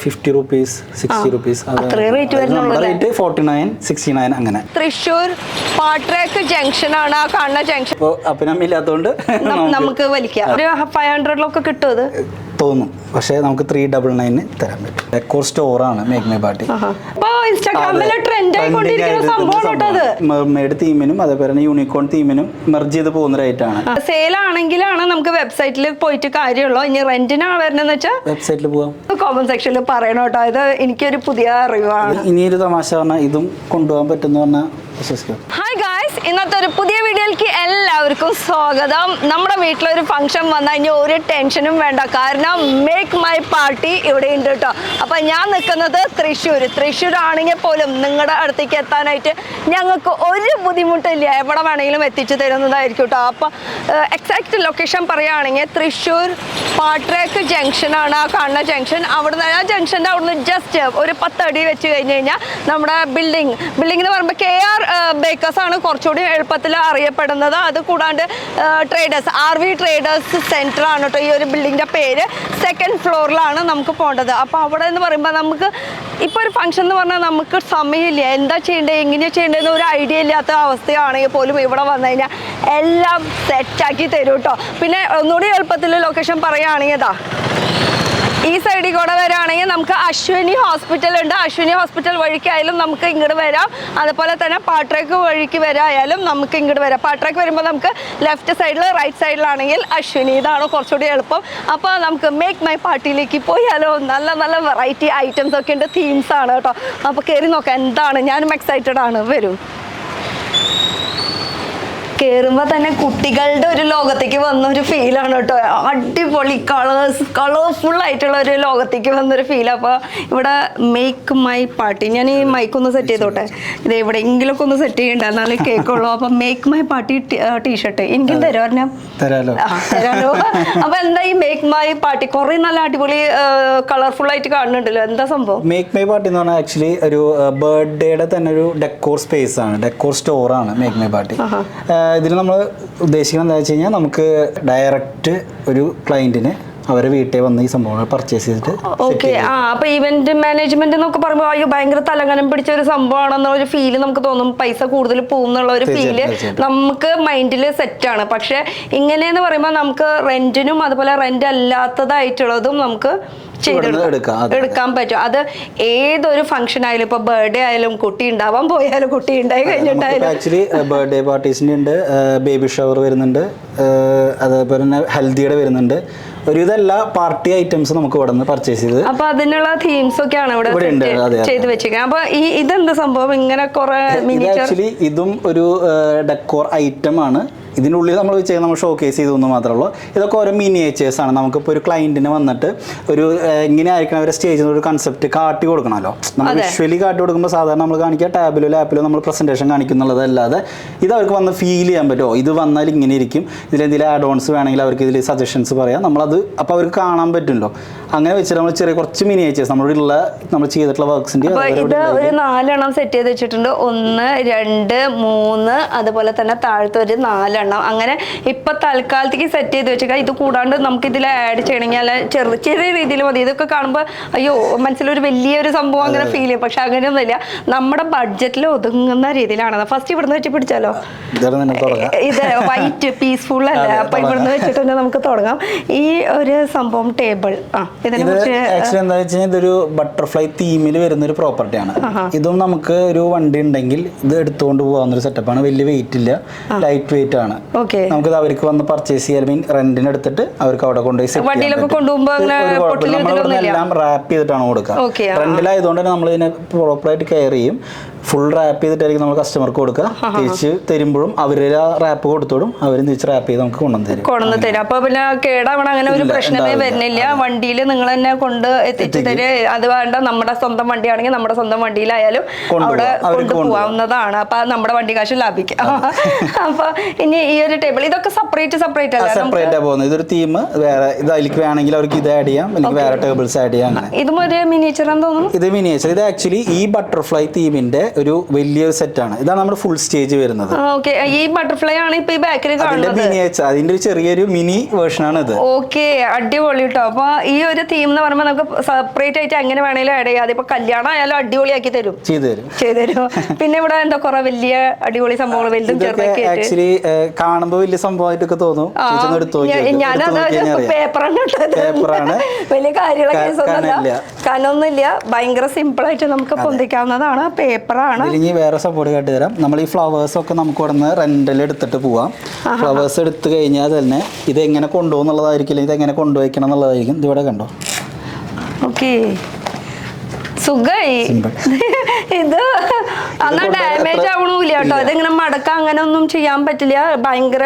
50 rupees, 60 rupees. Rate 49, 69 അങ്ങനെ. Thrissur പാട്രാക്ക് junction ആണ് ആ കാണുന്ന ജംഗ്ഷൻ. ഇപ്പോൾ അപ്പനമ്മില്ലാത്തതുകൊണ്ട് നമുക്ക് വലിക്കാം. ഒരു 500 കിട്ടും അത് തോന്നും. പക്ഷേ നമുക്ക് 399 തരാൻ പറ്റും. ഡെക്കോർ സ്റ്റോർ ആണ് മേക്ക് മൈ പാർട്ടി. ഇൻസ്റ്റാഗ്രാമിലെ ട്രെൻഡ് ആയിക്കൊണ്ടിരിക്കുന്ന സംഭവമാണ് അത്. മെർമെയ്ഡ് തീമിനും അതേപോലെ തന്നെ യൂണിക്കോൺ തീമിനും മെർജ് ചെയ്ത് പോകുന്ന റേറ്റ് ആണ്. സെയിൽ ആണെങ്കിലാണ് നമുക്ക് വെബ്സൈറ്റിൽ പോയിട്ട് കാര്യമുള്ളൂ. ഇനി റെന്റിനാണ് വരുന്നതെന്ന് വെച്ചാൽ വെബ്സൈറ്റിൽ പോവാം. കോമന്റ് സെക്ഷനിൽ പറയണം കേട്ടോ. ഇത് എനിക്കൊരു പുതിയ അറിവാണ്. ഇനിയൊരു തമാശ പറഞ്ഞാൽ ഇതും കൊണ്ടുപോകാൻ പറ്റുന്ന പറഞ്ഞാൽ വിശ്വസിക്കാം. ഹായ് ഗായ്സ്, ഇന്നത്തെ ഒരു പുതിയ വീഡിയോയിലേക്ക് എല്ലാവർക്കും സ്വാഗതം. നമ്മുടെ വീട്ടിലൊരു ഫംഗ്ഷൻ വന്നു കഴിഞ്ഞാൽ ഒരു ടെൻഷനും വേണ്ട. കാരണം മേക്ക് മൈ പാർട്ടി ഇവിടെ ഉണ്ട് കേട്ടോ. അപ്പം ഞാൻ നിൽക്കുന്നത് തൃശ്ശൂർ ആണെങ്കിൽ പോലും നിങ്ങളുടെ അടുത്തേക്ക് എത്താനായിട്ട് ഞങ്ങൾക്ക് ഒരു ബുദ്ധിമുട്ടില്ല. എവിടെ വേണമെങ്കിലും എത്തിച്ചു തരുന്നതായിരിക്കും കേട്ടോ. അപ്പം എക്സാക്റ്റ് ലൊക്കേഷൻ പറയുകയാണെങ്കിൽ തൃശ്ശൂർ പാട്രാക്ക് ജംഗ്ഷനാണ് ആ കാണുന്ന ജംഗ്ഷൻ. അവിടുന്ന് ആ ജംഗ്ഷൻ്റെ അവിടുന്ന് ജസ്റ്റ് ഒരു 10 അടി വെച്ച് കഴിഞ്ഞ് കഴിഞ്ഞാൽ നമ്മുടെ ബിൽഡിംഗ് എന്ന് പറയുമ്പോൾ KR ബേക്കേഴ്സ് ആണ് കുറച്ചുകൂടി എളുപ്പത്തിൽ അറിയപ്പെടുന്നത്. അത് കൂടാണ്ട് ട്രേഡേഴ്സ് RV ട്രേഡേഴ്സ് സെൻറ്റർ ആണ് കേട്ടോ ഈ ഒരു ബിൽഡിങ്ങിൻ്റെ പേര്. 2nd ഫ്ലോറിലാണ് നമുക്ക് പോകേണ്ടത്. അപ്പോൾ അവിടെ എന്ന് പറയുമ്പോൾ നമുക്ക് ഇപ്പോൾ ഒരു ഫംഗ്ഷൻ എന്ന് പറഞ്ഞാൽ നമുക്ക് സമയമില്ല. എന്താ ചെയ്യേണ്ടത് എങ്ങനെയാണ് ചെയ്യേണ്ടതെന്ന് ഒരു ഐഡിയ ഇല്ലാത്ത അവസ്ഥയാണെങ്കിൽ പോലും ഇവിടെ വന്നു കഴിഞ്ഞാൽ എല്ലാം സെറ്റാക്കി തരും കേട്ടോ. പിന്നെ ഒന്നുകൂടി എളുപ്പത്തിൽ ലൊക്കേഷൻ പറയുകയാണെങ്കിൽ ഇതാ ഈ സൈഡിൽ കൂടെ വരികയാണെങ്കിൽ നമുക്ക് അശ്വിനി ഹോസ്പിറ്റൽ ഉണ്ട്. അശ്വിനി ഹോസ്പിറ്റൽ വഴിക്കായാലും നമുക്ക് ഇങ്ങോട്ട് വരാം. അതുപോലെ തന്നെ പാട്രാക്ക് വഴിക്ക് വരായാലും നമുക്ക് ഇങ്ങോട്ട് വരാം. പാട്രാക്ക് വരുമ്പോൾ നമുക്ക് ലെഫ്റ്റ് സൈഡിൽ റൈറ്റ് സൈഡിലാണെങ്കിൽ അശ്വിനി, ഇതാണ് കുറച്ചുകൂടി എളുപ്പം. അപ്പോൾ നമുക്ക് മേക്ക് മൈ പാർട്ടിയിലേക്ക് പോയാലോ. നല്ല നല്ല വെറൈറ്റി ഐറ്റംസ് ഒക്കെ ഉണ്ട്, തീംസ് ആണ് കേട്ടോ. അപ്പോൾ കയറി നോക്കാം എന്താണ്. ഞാനും എക്സൈറ്റഡ് ആണ്. വരും. കയറുമ്പോൾ തന്നെ കുട്ടികളുടെ ഒരു ലോകത്തേക്ക് വന്നൊരു ഫീലാണ് കേട്ടോ. അടിപൊളി കളർഫുൾ ആയിട്ടുള്ള ഒരു ലോകത്തേക്ക് വന്നൊരു ഫീൽ. അപ്പോൾ ഇവിടെ മേക്ക് മൈ പാർട്ടി, ഞാൻ ഈ മൈക്കൊന്ന് സെറ്റ് ചെയ്തോട്ടെ. ഇത് എവിടെയെങ്കിലുമൊക്കെ ഒന്ന് സെറ്റ് ചെയ്യണ്ട എന്നാലേ കേൾക്കുള്ളൂ. അപ്പം മേക്ക് മൈ പാർട്ടി ടീഷർട്ട് എനിക്കും തരുമോ? തരാലോ. അപ്പൊ എന്താ ഈ മേക്ക് മൈ പാർട്ടി? കുറെ നല്ല അടിപൊളി കളർഫുൾ ആയിട്ട് കാണുന്നുണ്ടല്ലോ. എന്താ സംഭവം? മേക്ക് മൈ പാർട്ടി എന്ന് പറഞ്ഞാൽ ആക്ച്വലി ഒരു ബർത്ത്ഡേയുടെ തന്നെ ഒരു ഡെക്കോർ സ്പേസ് ആണ്, ഡെക്കോർ സ്റ്റോർ ആണ് മേക്ക് മൈ പാർട്ടി. ഇതിൽ നമ്മൾ ഉദ്ദേശിക്കുന്നത് എന്താ വെച്ച് കഴിഞ്ഞാൽ നമുക്ക് ഡയറക്റ്റ് ഒരു ക്ലയന്റിന് അവരെ വീട്ടിൽ വന്ന് ഈ സംഭവങ്ങൾ പർച്ചേസ് ചെയ്തിട്ട്. ഓക്കെ. അപ്പൊ ഇവന്റ് മാനേജ്മെന്റ് എന്നൊക്കെ പറയുമ്പോൾ അയ്യോ ഭയങ്കര തലകനം പിടിച്ച ഒരു സംഭവമാണെന്നുള്ള ഫീല് നമുക്ക് തോന്നും. പൈസ കൂടുതൽ പോകും എന്നുള്ള ഒരു ഫീല് നമുക്ക് മൈൻഡിൽ സെറ്റാണ്. പക്ഷെ ഇങ്ങനെയെന്ന് പറയുമ്പോൾ നമുക്ക് റെന്റിനും അതുപോലെ റെന്റ് അല്ലാത്തതായിട്ടുള്ളതും നമുക്ക് എടുക്കാൻ പറ്റും. അത് ഏതൊരു ഫംഗ്ഷൻ ആയാലും, ഇപ്പൊ ബർത്ത്ഡേ ആയാലും, കുട്ടി ഉണ്ടാവാൻ പോയാലും, കുട്ടി ഉണ്ടായി കഴിഞ്ഞിട്ടായാലും. ആക്ച്വലി ബർത്ത്ഡേ പാർട്ടീസിന്റെ ഉണ്ട്, ബേബി ഷവർ വരുന്നുണ്ട്, അതേപോലെ തന്നെ ഹൽദിയുടെ വരുന്നുണ്ട്. ഒരുവിധം എല്ലാ പാർട്ടി ഐറ്റംസ് നമുക്ക് ഇവിടെ നിന്ന് പർച്ചേസ് ചെയ്ത്. അപ്പൊ അതിനുള്ള തീംസ് ഒക്കെയാണ് ഇവിടെ ചെയ്ത് വെച്ചിരിക്കുന്നത്. അപ്പൊ ഈ ഇതെന്ത് സംഭവം? ഇങ്ങനെ കുറെ ആക്ച്വലി ഇതും ഒരു ഡെക്കോർ ഐറ്റം ആണ്. ഇതിനുള്ളിൽ നമ്മൾ നമ്മൾ ഷോക്കേസ് ചെയ്തൊന്നും മാത്രമേ ഉള്ളൂ. ഇതൊക്കെ ഓരോ മിനിയേച്ചേഴ്സ് ആണ്. നമുക്കിപ്പോൾ ഒരു ക്ലയൻറ്റിന് വന്നിട്ട് ഒരു എങ്ങനെ ആയിരിക്കണം അവരുടെ സ്റ്റേജിൽ ഒരു കൺസെപ്റ്റ് കാട്ടി കൊടുക്കണമല്ലോ. നമ്മൾ വിഷ്വലി കാട്ടി കൊടുക്കുമ്പോൾ സാധാരണ നമ്മൾ കാണിക്കുക ടാബിലോ ലാപ്പിലോ നമ്മൾ പ്രസൻറ്റേഷൻ കാണിക്കുന്നുള്ളതല്ലാതെ ഇത് അവർക്ക് വന്ന് ഫീൽ ചെയ്യാൻ പറ്റുമോ, ഇത് വന്നാൽ ഇങ്ങനെ ഇരിക്കും, ഇതിലെന്തെങ്കിലും ആഡ് ഓൺസ് വേണമെങ്കിൽ അവർക്ക് ഇതിൽ സജഷൻസ് പറയാം. നമ്മളത് അപ്പോൾ അവർക്ക് കാണാൻ പറ്റുമല്ലോ. അങ്ങനെ വെച്ചിട്ട് നമ്മൾ ചെറിയ കുറച്ച് മിനിയേച്ചേഴ്സ് നമ്മൾ ചെയ്തിട്ടുള്ള വർക്ക്സിൻ്റെ ഒരു 4 സെറ്റ് ചെയ്ത് വെച്ചിട്ടുണ്ട്. 1, 2, 3, അതുപോലെ തന്നെ താഴത്തെ ഒരു 4. അങ്ങനെ ഇപ്പൊ തൽക്കാലത്തേക്ക് സെറ്റ് ചെയ്ത് വെച്ചാൽ ഇത് കൂടാണ്ട് നമുക്ക് ഇതിൽ ആഡ് ചെയ്യണമെങ്കിൽ ചെറിയ രീതിയിൽ മതി. ഇതൊക്കെ കാണുമ്പോൾ അയ്യോ മനസ്സിലൊരു വലിയൊരു സംഭവം അങ്ങനെ ഫീൽ ചെയ്യും. പക്ഷെ അങ്ങനെയൊന്നുമില്ല, നമ്മുടെ ബഡ്ജറ്റിൽ ഒതുങ്ങുന്ന രീതിയിലാണ്. ഫസ്റ്റ് ഇവിടുന്ന് വെച്ച് പിടിച്ചാലോ. ഇത് വൈറ്റ് പീസ്ഫുൾ അല്ലേ, അപ്പൊ ഇവിടുന്ന് വെച്ചിട്ട് തന്നെ നമുക്ക് തുടങ്ങാം. ഈ ഒരു സംഭവം ടേബിൾ എന്താ വെച്ചാൽ ഇതൊരു ബട്ടർഫ്ലൈ തീമിൽ വരുന്ന ഒരു പ്രോപ്പർട്ടിയാണ്. ഇതും നമുക്ക് ഒരു വണ്ടി ഉണ്ടെങ്കിൽ ഇത് എടുത്തുകൊണ്ട് പോകാവുന്ന ഒരു സെറ്റപ്പാണ്. വലിയ വെയിറ്റ് ഇല്ല, ലൈറ്റ് വെയിറ്റ് ആണ്. നമുക്ക് അവർക്ക് വന്ന് പർച്ചേസ് ചെയ്യാൻ റെന്റിന് എടുത്തിട്ട് അവർക്ക് അവിടെ കൊണ്ടുപോയി എല്ലാം റാപ്പ് ചെയ്തിട്ടാണ് കൊടുക്കുക. റെന്റിലായതുകൊണ്ട് തന്നെ നമ്മൾ ഇതിനെ പ്രോപ്പറായിട്ട് കെയർ ചെയ്യും. ഫുൾ റാപ്പ് ചെയ്തിട്ടായിരിക്കും നമ്മൾ കസ്റ്റമർക്ക് കൊടുക്കുക. തിരിച്ച് തരുമ്പോഴും അവര് റാപ്പ് കൊടുത്തോടും അവരും തിരിച്ച് റാപ്പ് ചെയ്ത് നമുക്ക് കൊണ്ടുവന്ന് തരും. അപ്പൊ പിന്നെ കേടാവണം അങ്ങനെ ഒരു പ്രശ്നമേ വരുന്നില്ല. വണ്ടിയിൽ നിങ്ങൾ തന്നെ കൊണ്ട് എത്തിച്ചു തരും. അത് വേണ്ട നമ്മുടെ സ്വന്തം വണ്ടിയാണെങ്കിൽ നമ്മുടെ സ്വന്തം വണ്ടിയിലായാലും അവിടെ കൊണ്ടുപോകാവുന്നതാണ്. അപ്പൊ നമ്മുടെ വണ്ടി കാശ് ലാഭിക്കാം. അപ്പൊ ഇനി ഈ ഒരു ടേബിൾ ഇതൊക്കെ സെപ്പറേറ്റ് സെപ്പറേറ്റ് പോകുന്നത്. ഇതൊരു തീം വേറെ, ഇത് അതിലേക്ക് വേണമെങ്കിൽ അവർക്ക് ഇത് ആഡ് ചെയ്യാം, അല്ലെങ്കിൽ വേറെ ടേബിൾസ് ആഡ് ചെയ്യാം. ഇതും ഒരു മിനിയേച്ചർ തോന്നുന്നു. ഇത് മിനിയേച്ചർ. ഇത് ആക്ച്വലി ഈ ബട്ടർഫ്ലൈ തീമിന്റെ ഒരു വലിയൊരു സെറ്റാണ്. ഇതാണ് നമ്മുടെ ഫുൾ സ്റ്റേജ് വരുന്നത്. ഓക്കെ, ഈ ബട്ടർഫ്ലൈ ആണ് ഇപ്പൊ ഈ ബാക്കിൽ കാണുന്നത്. അതിന്റെ ഒരു ചെറിയൊരു മിനി വേർഷൻ ആണ് ഇത്. ഓക്കെ, അടിപൊളി കേട്ടോ. അപ്പൊ ഈ ഒരു തീം എന്ന് പറയുമ്പോൾ നമുക്ക് സെപ്പറേറ്റ് ആയിട്ട് എങ്ങനെ വേണേലും ആഡ് ചെയ്യാം. അതിപ്പോ കല്യാണം ആയാലും അടിപൊളിയാക്കി തരും, ചെയ്തു തരും. പിന്നെ ഇവിടെ എന്താ കുറെ വലിയ അടിപൊളി സംഭവങ്ങൾ വലുതും ചെറുതൊക്കെ ആക്ച്വലി കാണുമ്പോ വലിയ സംഭവമായിട്ടൊക്കെ തോന്നും. ഞാനത് പേപ്പറാണ്, വലിയ കാര്യങ്ങളൊക്കെ കനൊന്നുമില്ല, ഭയങ്കര സിമ്പിൾ ആയിട്ട് നമുക്ക് പൊന്തിക്കാവുന്നതാണ്. പേപ്പറാണ്. വേറെ സപ്പോർട്ട് കാട്ടിത്തരാം. നമ്മൾ ഈ ഫ്ലവേഴ്സ് ഒക്കെ നമുക്ക് ഇവിടെ നിന്ന് റെന്റൽ എടുത്തിട്ട് പോവാം. ഫ്ലവേഴ്സ് എടുത്തു കഴിഞ്ഞാൽ തന്നെ ഇത് എങ്ങനെ കൊണ്ടുപോകുന്നുള്ളതായിരിക്കില്ല, ഇത് എങ്ങനെ കൊണ്ടുപോയിക്കണം എന്നുള്ളതായിരിക്കും. ഇതിവിടെ കണ്ടോ. ഓക്കെ, സുഖായി. ഇത് എന്നാ ഡാമേജ് ആവണില്ല കേട്ടോ. ഇതിങ്ങനെ മടക്ക അങ്ങനെ ഒന്നും ചെയ്യാൻ പറ്റില്ല. ഭയങ്കര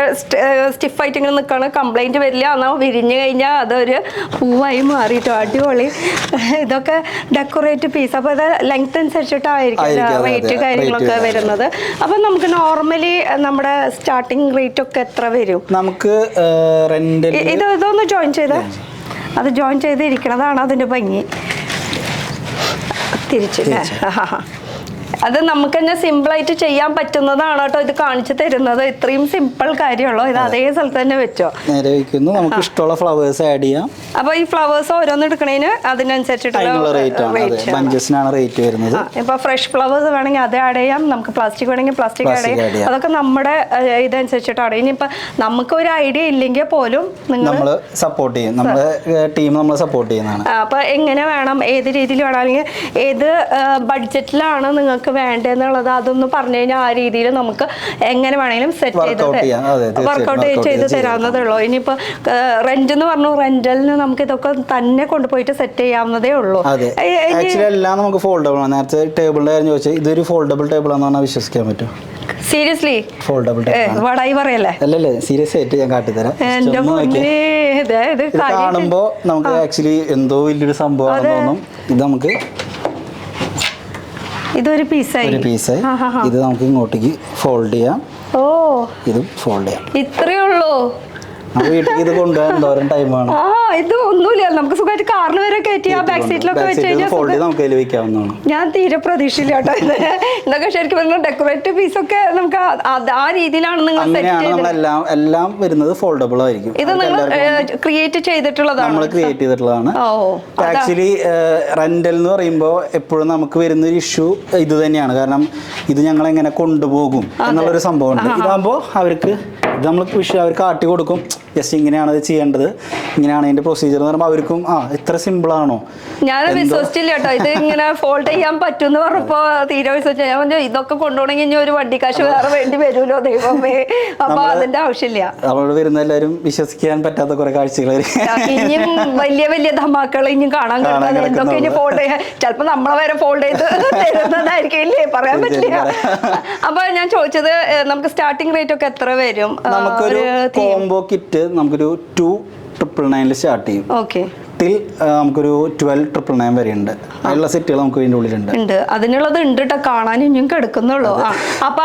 സ്റ്റിഫായിട്ട് ഇങ്ങനെ നിൽക്കുകയാണ്, കംപ്ലൈന്റ് വരില്ല. എന്നാൽ വിരിഞ്ഞു കഴിഞ്ഞാൽ അതൊരു പൂവായി മാറിയിട്ടോ. അടിപൊളി. ഇതൊക്കെ ഡെക്കറേറ്റ് പീസ്. അപ്പോൾ ഇത് ലെങ്ത് അനുസരിച്ചിട്ടായിരിക്കും റേറ്റ് കാര്യങ്ങളൊക്കെ വരുന്നത്. അപ്പം നമുക്ക് നോർമലി നമ്മുടെ സ്റ്റാർട്ടിങ് റേറ്റ് ഒക്കെ എത്ര വരും? നമുക്ക് ഇതൊന്ന് ജോയിൻ ചെയ്ത്, അത് ജോയിൻ ചെയ്തിരിക്കണതാണ് അതിൻ്റെ ഭംഗി. തിരിച്ചില്ലേ? അത് നമുക്ക് തന്നെ സിമ്പിളായിട്ട് ചെയ്യാൻ പറ്റുന്നതാണ് കേട്ടോ ഇത് കാണിച്ചു തരുന്നത്. ഇത്രയും സിമ്പിൾ കാര്യമുള്ളൂ. ഇത് അതേ സ്ഥലത്ത് തന്നെ വെച്ചോ, നേരെ വെക്കുന്നു. നമുക്ക് ഇഷ്ടമുള്ള ഫ്ലവേഴ്സ് ആഡ് ചെയ്യാം. അപ്പൊ ഈ ഫ്ലവേഴ്സ് ഓരോന്ന് എടുക്കണേന് അതിനനുസരിച്ചിട്ടുള്ള റേറ്റ് വരുന്നത്. ഇപ്പൊ ഫ്രഷ് ഫ്ലവേഴ്സ് വേണമെങ്കിൽ അത് ആഡ് ചെയ്യാം, നമുക്ക് പ്ലാസ്റ്റിക് വേണമെങ്കിൽ പ്ലാസ്റ്റിക് ആഡ് ചെയ്യാം. അതൊക്കെ നമ്മുടെ ഇതനുസരിച്ചിട്ടാണ്. ഇനിയിപ്പോ നമുക്ക് ഒരു ഐഡിയ ഇല്ലെങ്കിൽ പോലും നമ്മൾ സപ്പോർട്ട് ചെയ്യും, നമ്മുടെ ടീം നമ്മൾ സപ്പോർട്ട് ചെയ്യുന്നതാണ്. അപ്പൊ എങ്ങനെ വേണം, ഏത് രീതിയിൽ വേണം, അല്ലെങ്കിൽ ഏത് ബഡ്ജറ്റിലാണ് നിങ്ങൾക്ക് വേണ്ടെന്നുള്ളത് അതൊന്ന് പറഞ്ഞു കഴിഞ്ഞാൽ ആ രീതിയിൽ നമുക്ക് എങ്ങനെ വേണമെങ്കിലും സെറ്റ് വർക്കൗട്ട് ചെയ്ത് തരാവുന്നതേ ഉള്ളൂ. ഇനിയിപ്പോ റെന്റ് എന്ന് പറഞ്ഞു, റെന്റലിന് നമുക്ക് ഇതൊക്കെ തന്നെ കൊണ്ടുപോയിട്ട് സെറ്റ് ചെയ്യാവുന്നതേ ഉള്ളൂ. എല്ലാം നമുക്ക് ഫോൾഡബിൾ ആണ്. നേരത്തെ ടേബിളിന്റെ കാര്യം ചോദിച്ചാൽ ഇതൊരു ഫോൾഡബിൾ ടേബിൾ ആണെന്ന് വിശ്വസിക്കാൻ പറ്റും. സീരിയസ്ലി ഫോൾഡബിൾ വടായി പറയല്ലേ? അല്ലല്ലേ, സീരിയസ് ആയിട്ട് ഞാൻ കാട്ടിത്തരാം. കാണുമ്പോ നമുക്ക് ആക്ച്വലി എന്തോ വലിയൊരു സംഭവമാണെന്ന് തോന്നും. ഇത് നമുക്ക് ഇതൊരു പീസായി, ഇത് നമുക്ക് ഇങ്ങോട്ടേക്ക് ഫോൾഡ് ചെയ്യാം. ഓ, ഇതും ഫോൾഡ് ചെയ്യാം. ഇത്രയേ ഉള്ളൂ. വീട്ടിലേക്ക് ഇത് കൊണ്ടുപോകാൻ എന്തോരം ടൈമാണ്. ഇത് ഒന്നുമില്ല, നമുക്ക് സുഖമായിട്ട് കാറിൽ വരെ കയറ്റി ആ ബാക്ക് സീറ്റിലൊക്കെ വെച്ച് കഴിഞ്ഞാൽ ഞാൻ തീരെ പ്രതീക്ഷയില്ല കേട്ടോ. ഇതൊക്കെ ശരിക്കും പറഞ്ഞാൽ ഡെക്കറേറ്റീവ് പീസൊക്കെ നമുക്ക് ആ രീതിയിലാണ് നിങ്ങൾ എല്ലാം വരുന്നത് ഫോൾഡബിൾ ആയിരിക്കും. ഇത് നിങ്ങൾ ക്രിയേറ്റ് ചെയ്തിട്ടുള്ളതാണ്. ആക്ച്വലി റെന്റൽ എന്ന് പറയുമ്പോൾ എപ്പോഴും നമുക്ക് വരുന്ന ഒരു ഇഷ്യൂ ഇത് തന്നെയാണ്. കാരണം ഇത് ഞങ്ങൾ എങ്ങനെ കൊണ്ടുപോകും എന്നുള്ളൊരു സംഭവമുണ്ട്. ഇതാകുമ്പോൾ അവർക്ക് ഇത് നമ്മൾ അവർക്ക് കാട്ടി കൊടുക്കും, ജസ്റ്റ് ഇങ്ങനെയാണ് ഇത് ചെയ്യേണ്ടത്, ഇങ്ങനെയാണ് അതിന്റെ പ്രൊസീജിയർ എന്ന് പറയുമ്പോൾ അവർക്കും ഇത്ര സിമ്പിൾ ആണോ. ഞാൻ വിശ്വസിച്ചില്ല കേട്ടോ ഇത് ഇങ്ങനെ ഫോൾഡ് ചെയ്യാൻ പറ്റുമെന്ന് പറഞ്ഞപ്പോ തീരെ വിശ്വസിച്ചു. ഞാൻ ഇതൊക്കെ കൊണ്ടുപോകണമെങ്കിൽ ഇനി ഒരു വണ്ടിക്കാശ് വേറെ വേണ്ടി വരുമല്ലോ ദൈവമേ. അപ്പൊ അതിന്റെ ആവശ്യമില്ല. അവിടെ വരുന്ന എല്ലാവരും വിശ്വസിക്കാൻ പറ്റാത്ത കുറെ കാഴ്ചകൾ, ഇനിയും വലിയ വലിയ ധമാക്കൾ ഇനിയും കാണാൻ കിട്ടുന്നത്. എന്തൊക്കെ ഇനി ഫോൾഡ് ചെയ്യാൻ ചിലപ്പോ നമ്മളെ വരെ ഫോൾഡ് ചെയ്ത് തരുന്നതായിരിക്കും, ഇല്ലേ, പറയാൻ പറ്റില്ല. അപ്പൊ ഞാൻ ചോദിച്ചത് നമുക്ക് സ്റ്റാർട്ടിംഗ് റേറ്റ് ഒക്കെ എത്ര വരും? നമുക്കൊരു കോംബോ കിറ്റ് നമുക്കൊരു 2,999 സ്റ്റാർട്ട് ചെയ്യും. ഓക്കെ, ടിൽ നമുക്കൊരു 12,999 വരെ ഉണ്ട്. അതിലുള്ള സെറ്റുകൾ നമുക്ക് ഇതിൻ്റെ ഉള്ളിലുണ്ട്. അതിനുള്ളത് ഉണ്ട് കേട്ടോ, കാണാൻ ഇനിയും കിടക്കുന്നുള്ളൂ. അപ്പൊ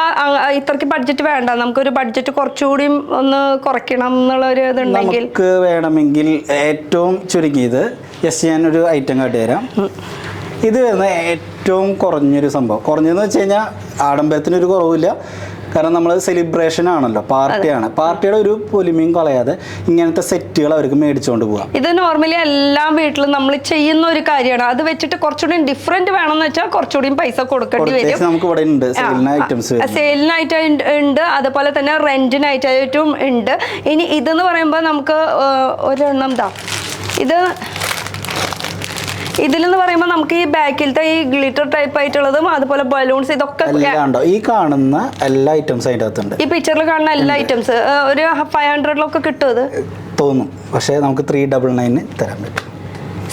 ഇത്രയ്ക്ക് ബഡ്ജറ്റ് വേണ്ട, നമുക്കൊരു ബഡ്ജറ്റ് കുറച്ചുകൂടി ഒന്ന് കുറയ്ക്കണം എന്നുള്ള ഒരു ഇതുണ്ടെങ്കിൽ നമുക്ക് വേണമെങ്കിൽ ഏറ്റവും ചുരുങ്ങിയത് ജസ്റ്റ് ഞാനൊരു ഐറ്റം കാട്ടിത്തരാം. ഇത് വരുന്ന ഏറ്റവും കുറഞ്ഞൊരു സംഭവം, കുറഞ്ഞതെന്ന് വെച്ച് കഴിഞ്ഞാൽ ആഡംബരത്തിനൊരു കുറവില്ല. കാരണം നമ്മൾ സെലിബ്രേഷൻ ആണല്ലോ, പാർട്ടിയാണ്, പാർട്ടിയുടെ ഒരു പൊലിമയും കളയാതെ ഇങ്ങനത്തെ സെറ്റുകൾ അവർക്ക് മേടിച്ചുകൊണ്ട് പോകാം. ഇത് നോർമലി എല്ലാ വീട്ടിലും നമ്മൾ ചെയ്യുന്ന ഒരു കാര്യമാണ്. അത് വെച്ചിട്ട് കുറച്ചുകൂടി ഡിഫറെന്റ് വേണമെന്ന് വെച്ചാൽ കുറച്ചുകൂടി പൈസ കൊടുക്കേണ്ടി വരും. നമുക്ക് ഇവിടെ ഉണ്ട് സെയിലിനായിട്ട് ഉണ്ട്, അതുപോലെ തന്നെ റെന്റിനായിട്ടും ഉണ്ട്. ഇനി ഇതെന്ന് പറയുമ്പോൾ നമുക്ക് ഒരെണ്ണം ഇതിലെന്ന് പറയുമ്പോൾ നമുക്ക് ഈ ബാക്കിലത്തെ ഈ ഗ്ലിറ്റർ ടൈപ്പ് ആയിട്ടുള്ളതും അതുപോലെ ബലൂൺസ് ഇതൊക്കെ ഈ കാണുന്ന എല്ലാ ഐറ്റംസ് അതിൻ്റെ അകത്തുണ്ട്. ഈ പിക്ചറിൽ കാണുന്ന എല്ലാ ഐറ്റംസ് ഒരു 500 കിട്ടും ഇത് തോന്നും. പക്ഷേ നമുക്ക് 399 തരാൻ പറ്റും.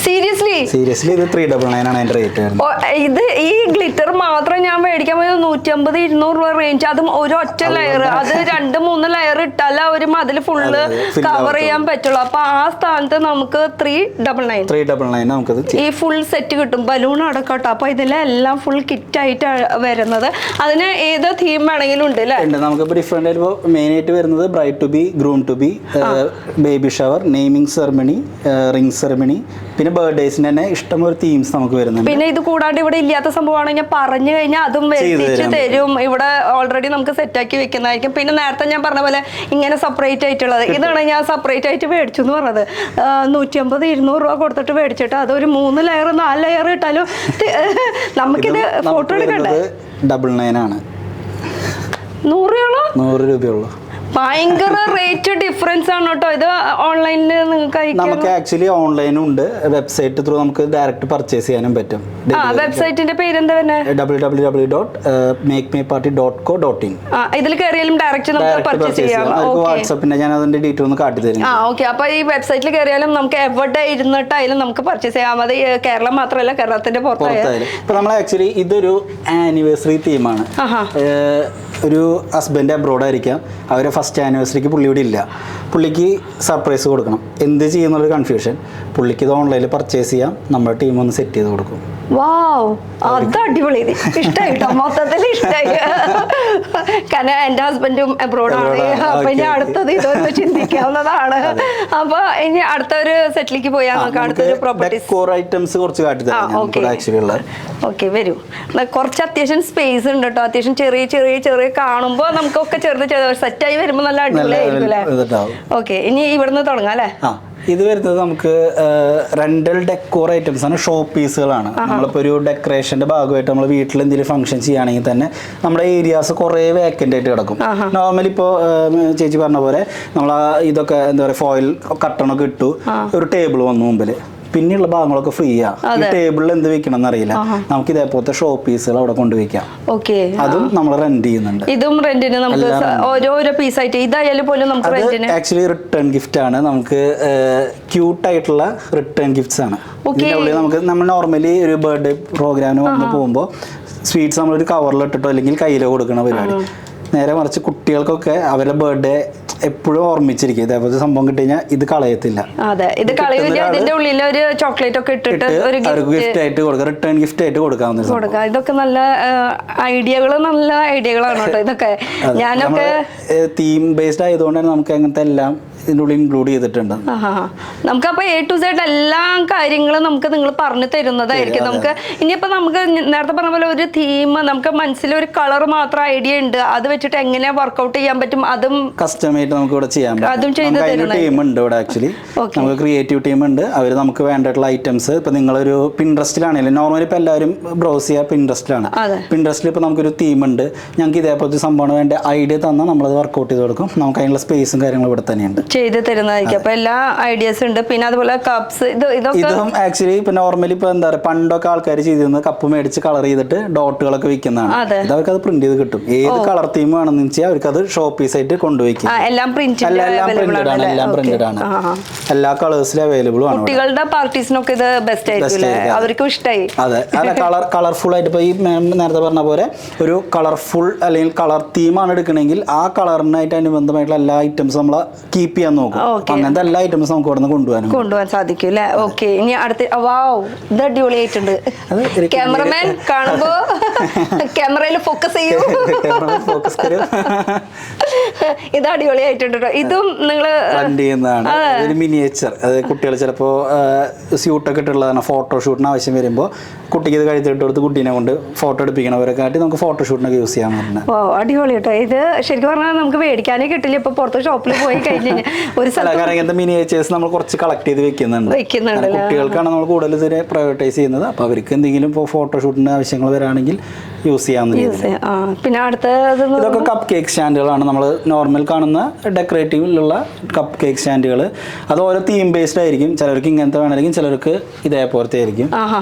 സീരിയസ്ലി ഇത് 399 ആണ് അതിന്റെ റേറ്റ് വരുന്നത്. ഇത് ഈ ഗ്ലിറ്റർ മാത്രം ഞാൻ മേടിക്കാൻ പോയത് 150-200 രൂപ റേഞ്ച്. അതും ഒരു ഒറ്റ ലെയർ, അത് 2-3 ലെയർ ഇട്ടാലേ ഒരു മതിൽ ഫുള്ള് കവർ ചെയ്യാൻ പറ്റുള്ളൂ. അപ്പൊ ആ സ്ഥാനത്ത് നമുക്ക് 399 നമുക്കത് ഈ ഫുൾ സെറ്റ് കിട്ടും, ബലൂൺ അടക്കട്ടോ. അപ്പൊ ഇതിലെല്ലാം ഫുൾ കിറ്റ് ആയിട്ട് വരുന്നത്. അതിന് ഏത് തീം വേണമെങ്കിലും ഉണ്ട് അല്ലേ? നമുക്ക് ഡിഫറെന്റ് ആയിട്ട് മെയിൻ ആയിട്ട് വരുന്നത് bride to be, groom to be, baby shower, naming ceremony, ring ceremony, പിന്നെ പിന്നെ ബർത്ത്ഡേസിന് തന്നെ ഇഷ്ടംപോലെ തീംസ് നമുക്ക് വരുന്നുണ്ട്. പിന്നെ ഇത് കൂടാണ്ട് ഇവിടെ ഇല്ലാത്ത സംഭവമാണ് ഞാൻ പറഞ്ഞു കഴിഞ്ഞാൽ അതും എത്തിച്ച് തരും. ഇവിടെ ഓൾറെഡി നമുക്ക് സെറ്റാക്കി വെക്കുന്നതായിരിക്കും. പിന്നെ നേരത്തെ ഞാൻ പറഞ്ഞ പോലെ ഇങ്ങനെ സെപ്പറേറ്റ് ആയിട്ടുള്ളത് ഇതാണ് ഞാൻ സെപ്പറേറ്റ് ആയിട്ട് മേടിച്ചു എന്ന് പറഞ്ഞത്. 150-200 രൂപ കൊടുത്തിട്ട് മേടിച്ചിട്ട് അതൊരു 3 ലെയർ 4 ലെയർ ഇട്ടാലും നമുക്കിത് ഫോട്ടോ എടുക്കണ്ടേ. 999 ആണ്. 100 രൂപയുള്ളൂ. ഭയങ്കര റേറ്റ് ഡിഫറൻസ് ആണ് കേട്ടോ. ഇത് ഓൺലൈനിൽ നിങ്ങൾക്ക് നമുക്ക് ആക്ച്വലി ഓൺലൈനും ഉണ്ട്, വെബ്സൈറ്റ് ത്രൂ നമുക്ക് ഡയറക്റ്റ് പർച്ചേസ് ചെയ്യാനും പറ്റും. വെബ്സൈറ്റിന്റെ പേര് എന്താ www.makemyparty.co.in. ഇതിൽ കയറിയാലും ഡയറക്റ്റ് നമുക്ക് പർച്ചേസ് ചെയ്യാം. വാട്സാപ്പിന്റെ ഞാൻ അതിന്റെ ഡീറ്റെയിൽ ഒന്ന് കാട്ടി തരും. ഓക്കെ. അപ്പൊ ഈ വെബ്സൈറ്റിൽ കയറിയാലും നമുക്ക് എവിടെ ഇരുന്നിട്ടായാലും നമുക്ക് പർച്ചേസ് ചെയ്യാം. അത് കേരളം മാത്രമല്ല, കേരളത്തിന്റെ പുറത്തായാലും. ഇപ്പൊ നമ്മൾ ആക്ച്വലി ഇതൊരു ആനിവേഴ്സറി തീമാണ്. ഒരു ഹസ്ബൻഡ് അബ്രോഡ് ആയിരിക്കാം, അവരെ ഫസ്റ്റ് ആനിവേഴ്സറിക്ക് പുള്ളി ഇവിടെ ഇല്ല, പുള്ളിക്ക് സർപ്രൈസ് കൊടുക്കണം. എന്ത് ചെയ്യുന്നുള്ളൊരു കൺഫ്യൂഷൻ. പുള്ളിക്ക് ഇത് ഓൺലൈനിൽ പർച്ചേസ് ചെയ്യാം, നമ്മുടെ ടീം ഒന്ന് സെറ്റ് ചെയ്ത് കൊടുക്കും. വാവ്, അത് അടിപൊളി. ഇഷ്ടായി കേട്ടോ, മൊത്തത്തിൽ ഇഷ്ടായി. കാരണം എന്റെ ഹസ്ബൻഡും അബ്രോഡാണ്. അപ്പൊ ഇനി അടുത്തത് ഇതൊന്ന് ചിന്തിക്കാവുന്നതാണ്. അപ്പൊ ഇനി അടുത്തൊരു സെറ്റിലേക്ക് പോയാൽ നമുക്ക് അടുത്തൊരു പ്രോപ്പർട്ടീസ് ഐറ്റംസ് കുറച്ച് കാട്ടിത്തരാം. ഓക്കെ, വരൂ. കുറച്ച് അത്യാവശ്യം സ്പേസ് ഉണ്ട് കേട്ടോ. അത്യാവശ്യം ചെറിയ ചെറിയ ചെറിയ കാണുമ്പോ നമുക്കൊക്കെ ചെറുത് സെറ്റായി വരുമ്പോ നല്ല അടിപൊളിയായിരിക്കും അല്ലേ. ഓക്കെ, ഇനി ഇവിടുന്ന് തുടങ്ങാം അല്ലേ. ഇത് വരുന്നത് നമുക്ക് റെന്റൽ ഡെക്കോർ ഐറ്റംസ് ആണ്, ഷോ പീസുകളാണ്. നമ്മളിപ്പോൾ ഒരു ഡെക്കറേഷന്റെ ഭാഗമായിട്ട് നമ്മൾ വീട്ടിൽ എന്തെങ്കിലും ഫംഗ്ഷൻ ചെയ്യുകയാണെങ്കിൽ തന്നെ നമ്മുടെ ഏരിയാസ് കുറേ വേക്കൻ്റ് ആയിട്ട് കിടക്കും. നോർമലി ഇപ്പോൾ ചേച്ചി പറഞ്ഞ പോലെ നമ്മൾ ഇതൊക്കെ എന്താ പറയുക, ഫോയിൽ കട്ടണൊക്കെ ഇട്ടു, ഒരു ടേബിൾ വന്നു മുമ്പിൽ, പിന്നെയുള്ള ഭാഗങ്ങളൊക്കെ ഫ്രീ ആ. ഈ ടേബിളിൽ എന്ത് വെക്കണം എന്നറിയില്ല, നമുക്ക് ഇതേപോലത്തെ ഷോ പീസുകൾ അവിടെ കൊണ്ടുവയ്ക്കാം. അതും നമ്മൾ റെന്റ് ചെയ്യുന്നുണ്ട്. ഇതും റെന്റിന് നമുക്ക് ഓരോരോ പീസായിട്ട് ഇതായാലും പോലും നമുക്ക് റെന്റിന്. ആക്ച്വലി റിട്ടേൺ ഗിഫ്റ്റ് ആണ്. നമുക്ക് ക്യൂട്ട് ആയിട്ടുള്ള റിട്ടേൺ ഗിഫ്റ്റ്സ് ആണ്. ഇതിനുള്ളിൽ നമുക്ക് നമ്മൾ നോർമലി ഒരു ബർത്ത്ഡേ പ്രോഗ്രാമിന് വന്ന് പോകുമ്പോൾ സ്വീറ്റ്സ് നമ്മളൊരു കവറിൽ ഇട്ടിട്ടോ അല്ലെങ്കിൽ കയ്യിലോ കൊടുക്കുന്ന പരിപാടി. നേരെ മറിച്ച് കുട്ടികൾക്കൊക്കെ അവരുടെ ബർത്ത്ഡേ എപ്പോഴും ഓർമ്മിച്ചിരിക്കും. ഇതേപോലത്തെ സംഭവം കിട്ടി കഴിഞ്ഞാൽ ഇത് കളയത്തില്ല. അതെ, ഇത് ഇതിന്റെ ഉള്ളിൽ ഒരു ചോക്ലേറ്റ് ഒക്കെ ഇട്ടിട്ട് ഗിഫ്റ്റ് ആയിട്ട് കൊടുക്കാം, റിട്ടേൺ ഗിഫ്റ്റ് ആയിട്ട് കൊടുക്കാം. ഇതൊക്കെ നല്ല ഐഡിയകളാണ് കേട്ടോ ഇതൊക്കെ. ഞാനൊക്കെ തീം ബേസ്ഡ് ആയതുകൊണ്ടാണ് നമുക്ക് അങ്ങനത്തെ എല്ലാം ഇതിനുള്ളിൽ ഇൻക്ലൂഡ് ചെയ്തിട്ടുണ്ട്. നമുക്കപ്പോൾ A to Z എല്ലാ കാര്യങ്ങളും നമുക്ക് നിങ്ങൾ പറഞ്ഞു തരുന്നതായിരിക്കും. നമുക്ക് ഇനിയിപ്പോ നമുക്ക് നേരത്തെ പറഞ്ഞ പോലെ ഒരു തീം, നമുക്ക് മനസ്സിലൊരു കളർ മാത്രം ഐഡിയ ഉണ്ട്, അത് വെച്ചിട്ട് എങ്ങനെ വർക്ക്ഔട്ട് ചെയ്യാൻ പറ്റും അതും കസ്റ്റമായിട്ട് നമുക്ക് ഇവിടെ ചെയ്യാൻ പറ്റും. അതും ചെയ്ത് തരുന്ന ടീം ഉണ്ട് ഇവിടെ. ആക്ച്വലി നമുക്ക് ക്രിയേറ്റീവ് ടീം ഉണ്ട്. അവർ നമുക്ക് വേണ്ടിയിട്ടുള്ള ഐറ്റംസ് ഇപ്പൊ നിങ്ങളൊരു പിൻട്രസ്റ്റിലാണെങ്കിലും, നോർമലി ഇപ്പൊ എല്ലാവരും ബ്രൗസ് ചെയ്യുക പിൻട്രസ്റ്റിലാണ്. പിൻട്രസ്റ്റിൽ ഇപ്പൊ നമുക്കൊരു തീം ഉണ്ട്, ഞങ്ങൾക്ക് ഇതേപോലത്തെ സംഭവമാണ് വേണ്ട ഐഡിയ തന്നാൽ നമ്മളത് വർക്ക്ഔട്ട് ചെയ്ത് കൊടുക്കും. നമുക്ക് അതിനുള്ള സ്പേസും കാര്യങ്ങളും ഇവിടെ തന്നെയുണ്ട്, ചെയ്ത് തരുന്നതായിരിക്കും. അപ്പൊ എല്ലാ ഐഡിയാസ് ഉണ്ട്. പിന്നെ അതുപോലെ കപ്സ്, ഇതും ആക്ച്വലി ഇപ്പൊ നോർമലി ഇപ്പൊ എന്താ പറയുക, പണ്ടൊക്കെ ആൾക്കാർ ചെയ്തിരുന്നത് കപ്പ് മേടിച്ച് കളർ ചെയ്തിട്ട് ഡോട്ടുകളൊക്കെ വിൽക്കുന്നതാണ്. അവർക്ക് അത് പ്രിന്റ് ചെയ്ത് കിട്ടും. ഏത് കളർ തീം വേണമെന്ന് വെച്ചാൽ അവർക്ക് അത് ഷോ പീസ് ആയിട്ട് കൊണ്ടുവയ്ക്കും. എല്ലാം പ്രിന്റഡ് ആണ്, എല്ലാ കളേഴ്സിലും അവൈലബിൾ ആണ്. കുട്ടികളുടെ പാർട്ടീസിനൊക്കെ ഇത് ബെസ്റ്റ് ആയിരിക്കും, അവർക്കും ഇഷ്ടമായി. അതെ, അല്ല കളർഫുൾ ആയിട്ട് ഇപ്പൊ ഈ നേരത്തെ പറഞ്ഞ പോലെ ഒരു കളർഫുൾ അല്ലെങ്കിൽ കളർ തീമാണ് എടുക്കണമെങ്കിൽ ആ കളറിനായിട്ട് അനുബന്ധമായിട്ടുള്ള എല്ലാ ഐറ്റംസും നമ്മൾ കീപ്പ് ചെയ്യാൻ നോക്കും. അങ്ങനത്തെ എല്ലാ ഐറ്റംസും നമുക്ക് ഇവിടെ കൊണ്ടുപോകാൻ സാധിക്കും അല്ലേ. ഓക്കെ, ഇനി അടുത്ത വാവ്, ഇത് അടിപൊളിയായിട്ടുണ്ട്. ക്യാമറമാൻ കാണുമ്പോ ക്യാമറയിൽ ഫോക്കസ് ചെയ്യൂ. ഇത് അടിപൊളിയായിട്ടുണ്ട്. ഇതും നിങ്ങള് ഒരു മിനിയേച്ചർ, അത് കുട്ടികൾ ചിലപ്പോ സ്യൂട്ടൊക്കെ ഇട്ടുള്ളതാണ്. ഫോട്ടോഷൂട്ടിന് ആവശ്യം വരുമ്പോൾ കുട്ടിക്ക് ഇത് കഴുത്തിട്ട് കൊടുത്ത് കുട്ടീനെ കൊണ്ട് ഫോട്ടോ എടുപ്പിക്കണവരൊക്കെ ആയിട്ട് നമുക്ക് ഫോട്ടോഷൂട്ടിനൊക്കെ യൂസ് ചെയ്യാൻ പറ്റുന്നത്. ഓ, അടിപൊളി കേട്ടോ. ഇത് ശരിക്കും പറഞ്ഞാൽ നമുക്ക് മേടിക്കാനേ കിട്ടില്ല. ഇപ്പൊ പുറത്ത് ഷോപ്പിൽ പോയി കഴിഞ്ഞാൽ ഒരു ഇങ്ങനത്തെ മിനിയേച്ചേഴ്സ് നമ്മൾ കുറച്ച് കളക്ട് ചെയ്ത് വെക്കുന്നുണ്ട്. കുട്ടികൾക്കാണ് നമ്മൾ കൂടുതൽ ഇതിനെ പ്രയോറിറ്റൈസ് ചെയ്യുന്നത്. അപ്പൊ അവർക്ക് എന്തെങ്കിലും ഇപ്പോൾ ഫോട്ടോഷൂട്ടിന്റെ ആവശ്യങ്ങൾ വരാണെങ്കിൽ യൂസ് ചെയ്യാവുന്ന. പിന്നെ അടുത്തത് ഇതൊക്കെ കപ്പ് കേക്ക് സ്റ്റാൻഡുകളാണ്. നമ്മൾ നോർമൽ കാണുന്ന ഡെക്കറേറ്റീവിലുള്ള കപ്പ് കേക്ക് സ്റ്റാൻഡുകൾ. അത് ഓരോ തീം ബേസ്ഡ് ആയിരിക്കും. ചിലർക്ക് ഇങ്ങനത്തെ വേണമെങ്കിൽ ചിലർക്ക് ഇതേപോലത്തെ ആയിരിക്കും.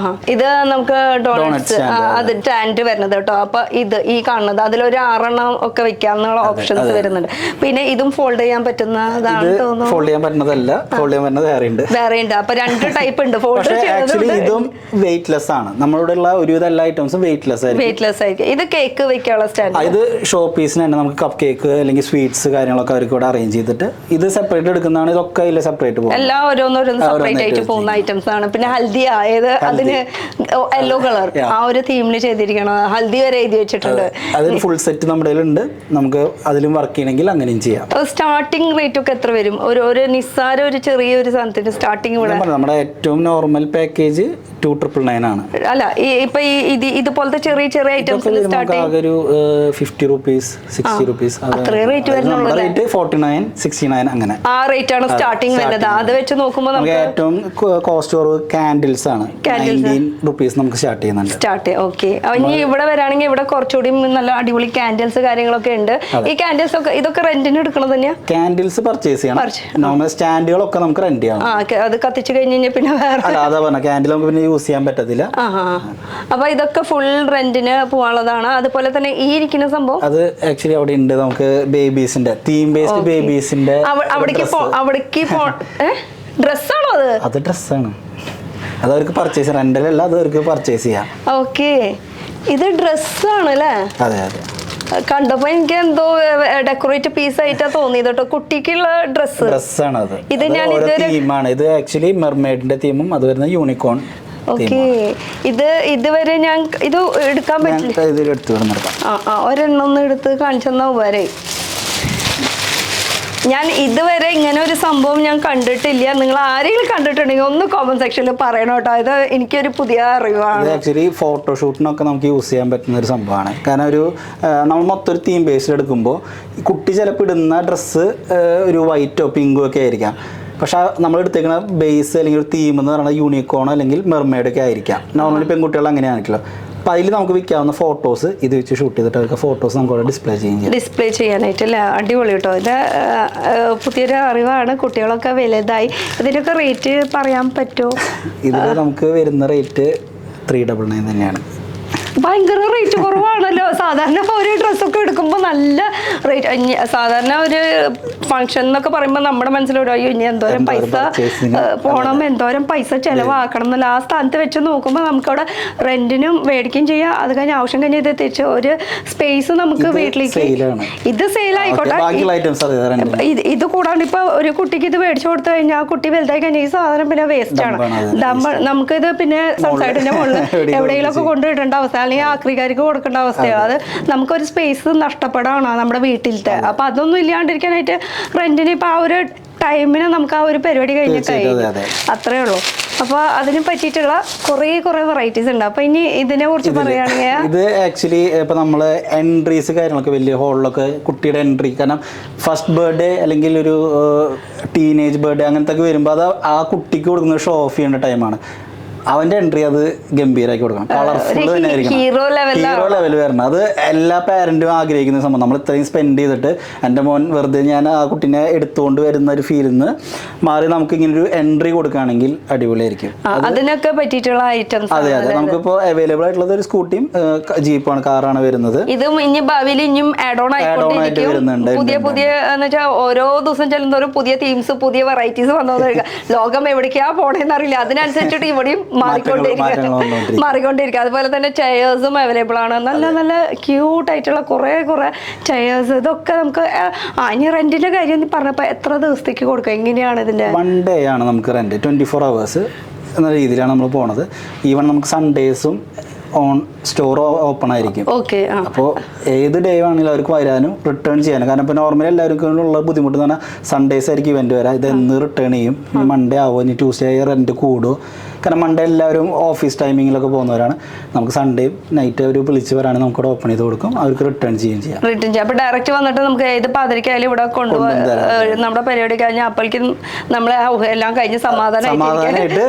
ഇത് നമുക്ക് ഡോണറ്റ്സ് അത് സ്റ്റാൻഡ് വരുന്നത് കേട്ടോ. അപ്പൊ ഇത് ഈ കാണുന്നത് അതിലൊരു 6 ഒക്കെ വെക്കാന്നുള്ള ഓപ്ഷൻസ് വരുന്നുണ്ട്. പിന്നെ ഇതും ഫോൾഡ് ചെയ്യാൻ പറ്റുന്നതാണ് തോന്നുന്നു. ഫോൾഡ് ചെയ്യാൻ പറ്റുന്നതല്ല, ഫോൾഡ് ചെയ്യാൻ പറ്റുന്നത് വേറെ ഉണ്ട്. അപ്പൊ 2 ടൈപ്പ് ഉണ്ട്. ആക്ച്വലി ഇതും വെയിറ്റ്ലെസ് ആണ്. നമ്മളുടെ ഉള്ള ഒരുവിധ എല്ലാ ഐറ്റംസും വെയിറ്റ്ലെസ് ആയിരിക്കും. ഇത് കേക്ക് വെക്കാനുള്ള സ്റ്റാൻഡ്. ഇത് ഷോ പീസിന് തന്നെ നമുക്ക് കപ്പ് കേക്ക് അല്ലെങ്കിൽ സ്വീറ്റ്സ് കാര്യങ്ങളൊക്കെ അവർക്ക് ഇവിടെ അറേഞ്ച് ചെയ്തിട്ട് ഇത് സെപ്പറേറ്റ് എടുക്കുന്നതാണ്. ഇതൊക്കെ ഇതിൽ സെപ്പറേറ്റ് പോകും. എല്ലാം ഓരോന്നോരോന്ന് സെപ്പറേറ്റ് ആയിട്ട് പോകുന്ന ഐറ്റംസ് ആണ്. പിന്നെ ഹൽദി ആയത് അതിന് യെല്ലോ കളർ ആ ഒരു തീമിൽ ചെയ്തിരിക്കണം. ഹൽദി വരെ എഴുതി വെച്ചിട്ടുണ്ട്. അതിന് ഫുൾ സെറ്റ് നമ്മുടെ ഉണ്ട്. നമുക്ക് അതിലും വർക്ക് ചെയ്യണമെങ്കിൽ അങ്ങനെയും ചെയ്യാം. സ്റ്റാർട്ടിംഗ് റേറ്റ് ഒക്കെ എത്ര എത്ര വരും? ഒരു നിസ്സാര ഒരു ചെറിയൊരു സാധനത്തിന് സ്റ്റാർട്ടിങ് ഇവിടെ നമ്മുടെ ഏറ്റവും നോർമൽ പാക്കേജ് 2,999 ആണ്. അല്ല ഇപ്പൊ ഇതുപോലത്തെ ചെറിയ ചെറിയ ഐറ്റംസ് ഒരു 50 rupees 60 rupees റേറ്റ് വരുന്നുള്ളൂ. റേറ്റ് 49 69 അങ്ങനെ ആ റേറ്റ് ആണ് സ്റ്റാർട്ടിങ് വരുന്നത്. അത് വെച്ച് നോക്കുമ്പോൾ നമുക്ക് ഏറ്റവും കോസ്റ്റ് കുറവ് കാൻഡിൽസ് ആണ്. 19 rupees നമുക്ക് സ്റ്റാർട്ട് ചെയ്യുന്നുണ്ട്. ഓക്കെ. ഇനി ഇവിടെ വരാണെങ്കിൽ ഇവിടെ കുറച്ചുകൂടി നല്ല അടിപൊളി കാൻഡിൽസ് കാര്യങ്ങളൊക്കെ ഉണ്ട്. ഈ കാൻഡിൽസ് ഒക്കെ ഇതൊക്കെ റെന്റിന് എടുക്കണത് തന്നെയാ? കാൻഡിൽസ് പർച്ചേസ് ചെയ്യണം. നോർമൽ സ്റ്റാൻഡുകളൊക്കെ നമുക്ക് റെന്റ് ചെയ്യാം. അത് കത്തിച്ചു കഴിഞ്ഞ് കഴിഞ്ഞാൽ പിന്നെ വേറെ അതാ പറഞ്ഞ കാൻഡിൽ നമുക്ക് പിന്നെ യൂസ് ചെയ്യാൻ പറ്റത്തില്ല. അപ്പൊ ഇതൊക്കെ ഫുൾ റെന്റിന് പോവാനുള്ളതാണ്. അതുപോലെ തന്നെ ഈ ഇരിക്കുന്ന സംഭവം അത് ആക്ച്വലി അവിടെ ഉണ്ട്. നമുക്ക് ബേബീസിന്റെ തീം ബേസ്ഡ് ബേബീസിന്റെ അവിടേക്ക് ഡ്രസ്സാണോ അത് ഡ്രസ്സാണ്. അത് അവർക്ക് പർച്ചേസ് റെന്റലല്ല, അത് അവർക്ക് പർച്ചേസ് ചെയ്യാം. ഓക്കെ. ഇത് ഡ്രസ്സാണ് അല്ലേ? അതെ അതെ. കണ്ടപ്പോ എനിക്ക് എന്തോ ഡെക്കറേറ്റ് പീസ് ആയിട്ടാ തോന്നിയത് കേട്ടോ. കുട്ടിക്കുള്ള ഡ്രസ്സാണ് അത്. ഇത് ഞാൻ തീമാണ്. ഇത് ആക്ച്വലി മെർമെയ്ഡിന്റെ തീമും അത് വരുന്ന യൂണിക്കോൺ. ഓക്കെ. ഇതുവരെ ഞാൻ ഇത് എടുക്കാൻ പറ്റില്ല. ഒരെണ്ണം ഒന്ന് എടുത്ത് കാണിച്ചെന്നാ ഉപകാരേ. ഞാൻ ഇതുവരെ ഇങ്ങനെ ഒരു സംഭവം ഞാൻ കണ്ടിട്ടില്ല. നിങ്ങൾ ആരെങ്കിലും കണ്ടിട്ടുണ്ടെങ്കിൽ ഒന്ന് കോമന്റ് സെക്ഷനിൽ പറയണം കേട്ടോ. ഇത് എനിക്കൊരു പുതിയ അറിവാണ്. ആക്ച്വലി ഫോട്ടോഷൂട്ടിനൊക്കെ നമുക്ക് യൂസ് ചെയ്യാൻ പറ്റുന്ന ഒരു സംഭവമാണ്. കാരണം നമ്മൾ മൊത്തം ഒരു തീം ബേസിൽ എടുക്കുമ്പോൾ കുട്ടി ചിലപ്പോൾ ഇടുന്ന ഡ്രസ്സ് ഒരു വൈറ്റോ പിങ്കോ ഒക്കെ ആയിരിക്കാം. പക്ഷെ നമ്മൾ എടുത്തേക്കുന്ന ബേസ് അല്ലെങ്കിൽ ഒരു തീം എന്ന് പറയുന്നത് യൂണിക്കോണോ അല്ലെങ്കിൽ മെർമെയ്ഡ് ഒക്കെ ആയിരിക്കാം. നോർമലി പെൺകുട്ടികൾ അങ്ങനെയാണല്ലോ. അപ്പോൾ അതിൽ നമുക്ക് വിൽക്കാവുന്ന ഫോട്ടോസ് ഇത് വെച്ച് ഷൂട്ട് ചെയ്തിട്ട് അവർക്ക് ഫോട്ടോസ് നമുക്ക് ഡിസ്പ്ലേ ചെയ്യാനായിട്ട് അല്ലേ? അടിപൊളി കേട്ടോ. ഇത് പുതിയൊരു അറിവാണ്. കുട്ടികളൊക്കെ വലുതായി. ഇതിനൊക്കെ റേറ്റ് പറയാൻ പറ്റുമോ? ഇതിൽ നമുക്ക് വരുന്ന റേറ്റ് 399 തന്നെയാണ്. ഭയങ്കര റേറ്റ് കുറവാണല്ലോ. സാധാരണ ഒരു ഡ്രസ്സൊക്കെ എടുക്കുമ്പോൾ നല്ല റേറ്റ്. സാധാരണ ഒരു ഫംഗ്ഷൻ എന്നൊക്കെ പറയുമ്പോൾ നമ്മുടെ മനസ്സിലൂടെ അയ്യോ ഇനി എന്തോരം പൈസ പോണം, എന്തോരം പൈസ ചിലവാക്കണം എന്നല്ല. ആ സ്ഥാനത്ത് വെച്ച് നോക്കുമ്പോൾ നമുക്കവിടെ റെന്റിനും മേടിക്കുകയും ചെയ്യാം. അത് കഴിഞ്ഞ് ആവശ്യം കഴിഞ്ഞ് ഇത് തിരിച്ച് ഒരു സ്പേസ് നമുക്ക് വീട്ടിലേക്ക്. ഇത് സെയിൽ ആയിക്കോട്ടെ. ഇത് കൂടാണ്ട് ഇപ്പൊ ഒരു കുട്ടിക്ക് ഇത് മേടിച്ചു കൊടുത്തു കഴിഞ്ഞാൽ ആ കുട്ടി വലുതായി കഴിഞ്ഞാൽ ഈ സാധനം പിന്നെ വേസ്റ്റ് ആണ്. നമുക്കിത് പിന്നെ സൺസൈഡിന്റെ മുകളിൽ എവിടെയെങ്കിലും ഒക്കെ കൊണ്ടുപോയിട്ടുണ്ട് അവസ്ഥ, അല്ലെങ്കിൽ ആക്രിക്കാർക്ക് കൊടുക്കേണ്ട അവസ്ഥയാണ്. അത് നമുക്കൊരു സ്പേസ് നഷ്ടപ്പെടാണ് നമ്മുടെ വീട്ടിലത്തെ. അപ്പൊ അതൊന്നും ഇല്ലാണ്ടിരിക്കാനായിട്ട് റെന്റിന് ഇപ്പൊ ആ ഒരു ടൈമിന് നമുക്ക് ആ ഒരു പരിപാടി കഴിഞ്ഞിട്ട് അത്രേ ഉള്ളൂ. അപ്പൊ അതിനെ പറ്റിയിട്ടുള്ള കുറെ വെറൈറ്റീസ് ഉണ്ട്. അപ്പൊ ഇനി ഇതിനെ കുറിച്ച് പറയുകയാണെങ്കിൽ ഇത് ആക്ച്വലി ഇപ്പൊ നമ്മള് എൻട്രീസ് കാര്യങ്ങളൊക്കെ വലിയ ഹോളിലൊക്കെ കുട്ടിയുടെ എൻട്രി, കാരണം ഫസ്റ്റ് ബർത്ത്ഡേ അല്ലെങ്കിൽ ഒരു ടീനേജ് ബർത്ത്ഡേ അങ്ങനത്തെ ഒക്കെ വരുമ്പോൾ അത് ആ കുട്ടിക്ക് കൊടുക്കുന്ന ഷോ ഓഫ് ചെയ്യേണ്ട ടൈമാണ്. അവന്റെ എൻട്രി അത് ഗംഭീരമാക്കി കൊടുക്കണം. കളർഫുൾ തന്നെ ആയിരിക്കണം. ഹീറോ ലെവൽ വരണം. അത് എല്ലാ പാരന്റും ആഗ്രഹിക്കുന്ന സംഭവം. നമ്മൾ ഇത്രയും സ്പെൻഡ് ചെയ്തിട്ട് എൻ്റെ മോൻ വെറുതെ ഞാൻ ആ കുട്ടീനെ എടുത്തുകൊണ്ട് വരുന്ന ഒരു ഫീലിൽ നിന്ന് മാറി നമുക്ക് ഇങ്ങനെ ഒരു എൻട്രി കൊടുക്കുകയാണെങ്കിൽ അടിപൊളിയായിരിക്കും. അതിനൊക്കെ പറ്റിയിട്ടുള്ള ഐറ്റംസ്. അതെ അതെ. നമുക്കിപ്പോൾ അവൈലബിൾ ആയിട്ടുള്ളത് ഒരു സ്കൂട്ടിയും ജീപ്പാണ്, കാറാണ് വരുന്നത്. ഇതും ഇനി ഭാവിയിൽ ഇനിയും ആഡ് ഓൺ ആയിട്ട് വരുന്നുണ്ട്. പുതിയ എന്ന് വെച്ചാൽ ഓരോ ദിവസം ചെല്ലുന്നോറും പുതിയ തീംസ് പുതിയ വെറൈറ്റീസ് വന്നോന്നിരിക്കുക. ലോകം എവിടേക്കാ പോണേന്ന് അറിയില്ല. അതിനനുസരിച്ചിട്ട് ഇവിടെയും മാറിക്കൊണ്ടിരിക്കുക. അതുപോലെ തന്നെ ചെയേഴ്സും അവൈലബിൾ ആണ്. നല്ല ക്യൂട്ട് ആയിട്ടുള്ള കുറെ ചെയേഴ്സ്. ഇതൊക്കെ നമുക്ക് ഇനി റെന്റിന്റെ കാര്യം പറഞ്ഞപ്പോ എത്ര ദിവസത്തേക്ക് കൊടുക്കുക? എങ്ങനെയാണ് ഇതിന്റെ? 1 day ആണ് നമുക്ക് റെന്റ്. 24 hours എന്ന രീതിയിലാണ് നമ്മൾ പോണത്. ഈവൻ നമുക്ക് സൺഡേസും സ്റ്റോർ ഓപ്പൺ ആയിരിക്കും. അപ്പോൾ ഏത് ഡേ ആണെങ്കിലും അവർക്ക് വരാനും റിട്ടേൺ ചെയ്യാനും. കാരണം ഇപ്പോൾ നോർമലി എല്ലാവർക്കും ഉള്ള ബുദ്ധിമുട്ട് എന്ന് പറഞ്ഞാൽ സൺഡേസ് ആയിരിക്കും ഇവന്റ് വരാം. ഇത് എന്ന് റിട്ടേൺ ചെയ്യും. മൺഡേ ആവോ, ഇനി ട്യൂസ്ഡേ റെന്റ് കൂടുമോ? കാരണം മൺഡേ എല്ലാവരും ഓഫീസ് ടൈമിങ്ങിലൊക്കെ പോകുന്നവരാണ്. നമുക്ക് സൺഡേ നൈറ്റ് അവർ വിളിച്ച് വരാണെങ്കിൽ നമുക്ക് ഇവിടെ ഓപ്പൺ ചെയ്ത് കൊടുക്കും. അവർക്ക് റിട്ടേൺ ചെയ്യുകയും ചെയ്യാം. അപ്പോൾ ഡയറക്റ്റ് വന്നിട്ട് നമുക്ക് ഏത് പാതിരിക്കായാലും ഇവിടെ കൊണ്ടുപോകാം. നമ്മുടെ പരിപാടി കഴിഞ്ഞാൽ അപ്പോഴേക്കും നമ്മളെ എല്ലാം കഴിഞ്ഞ് സമാധാനമായിട്ട്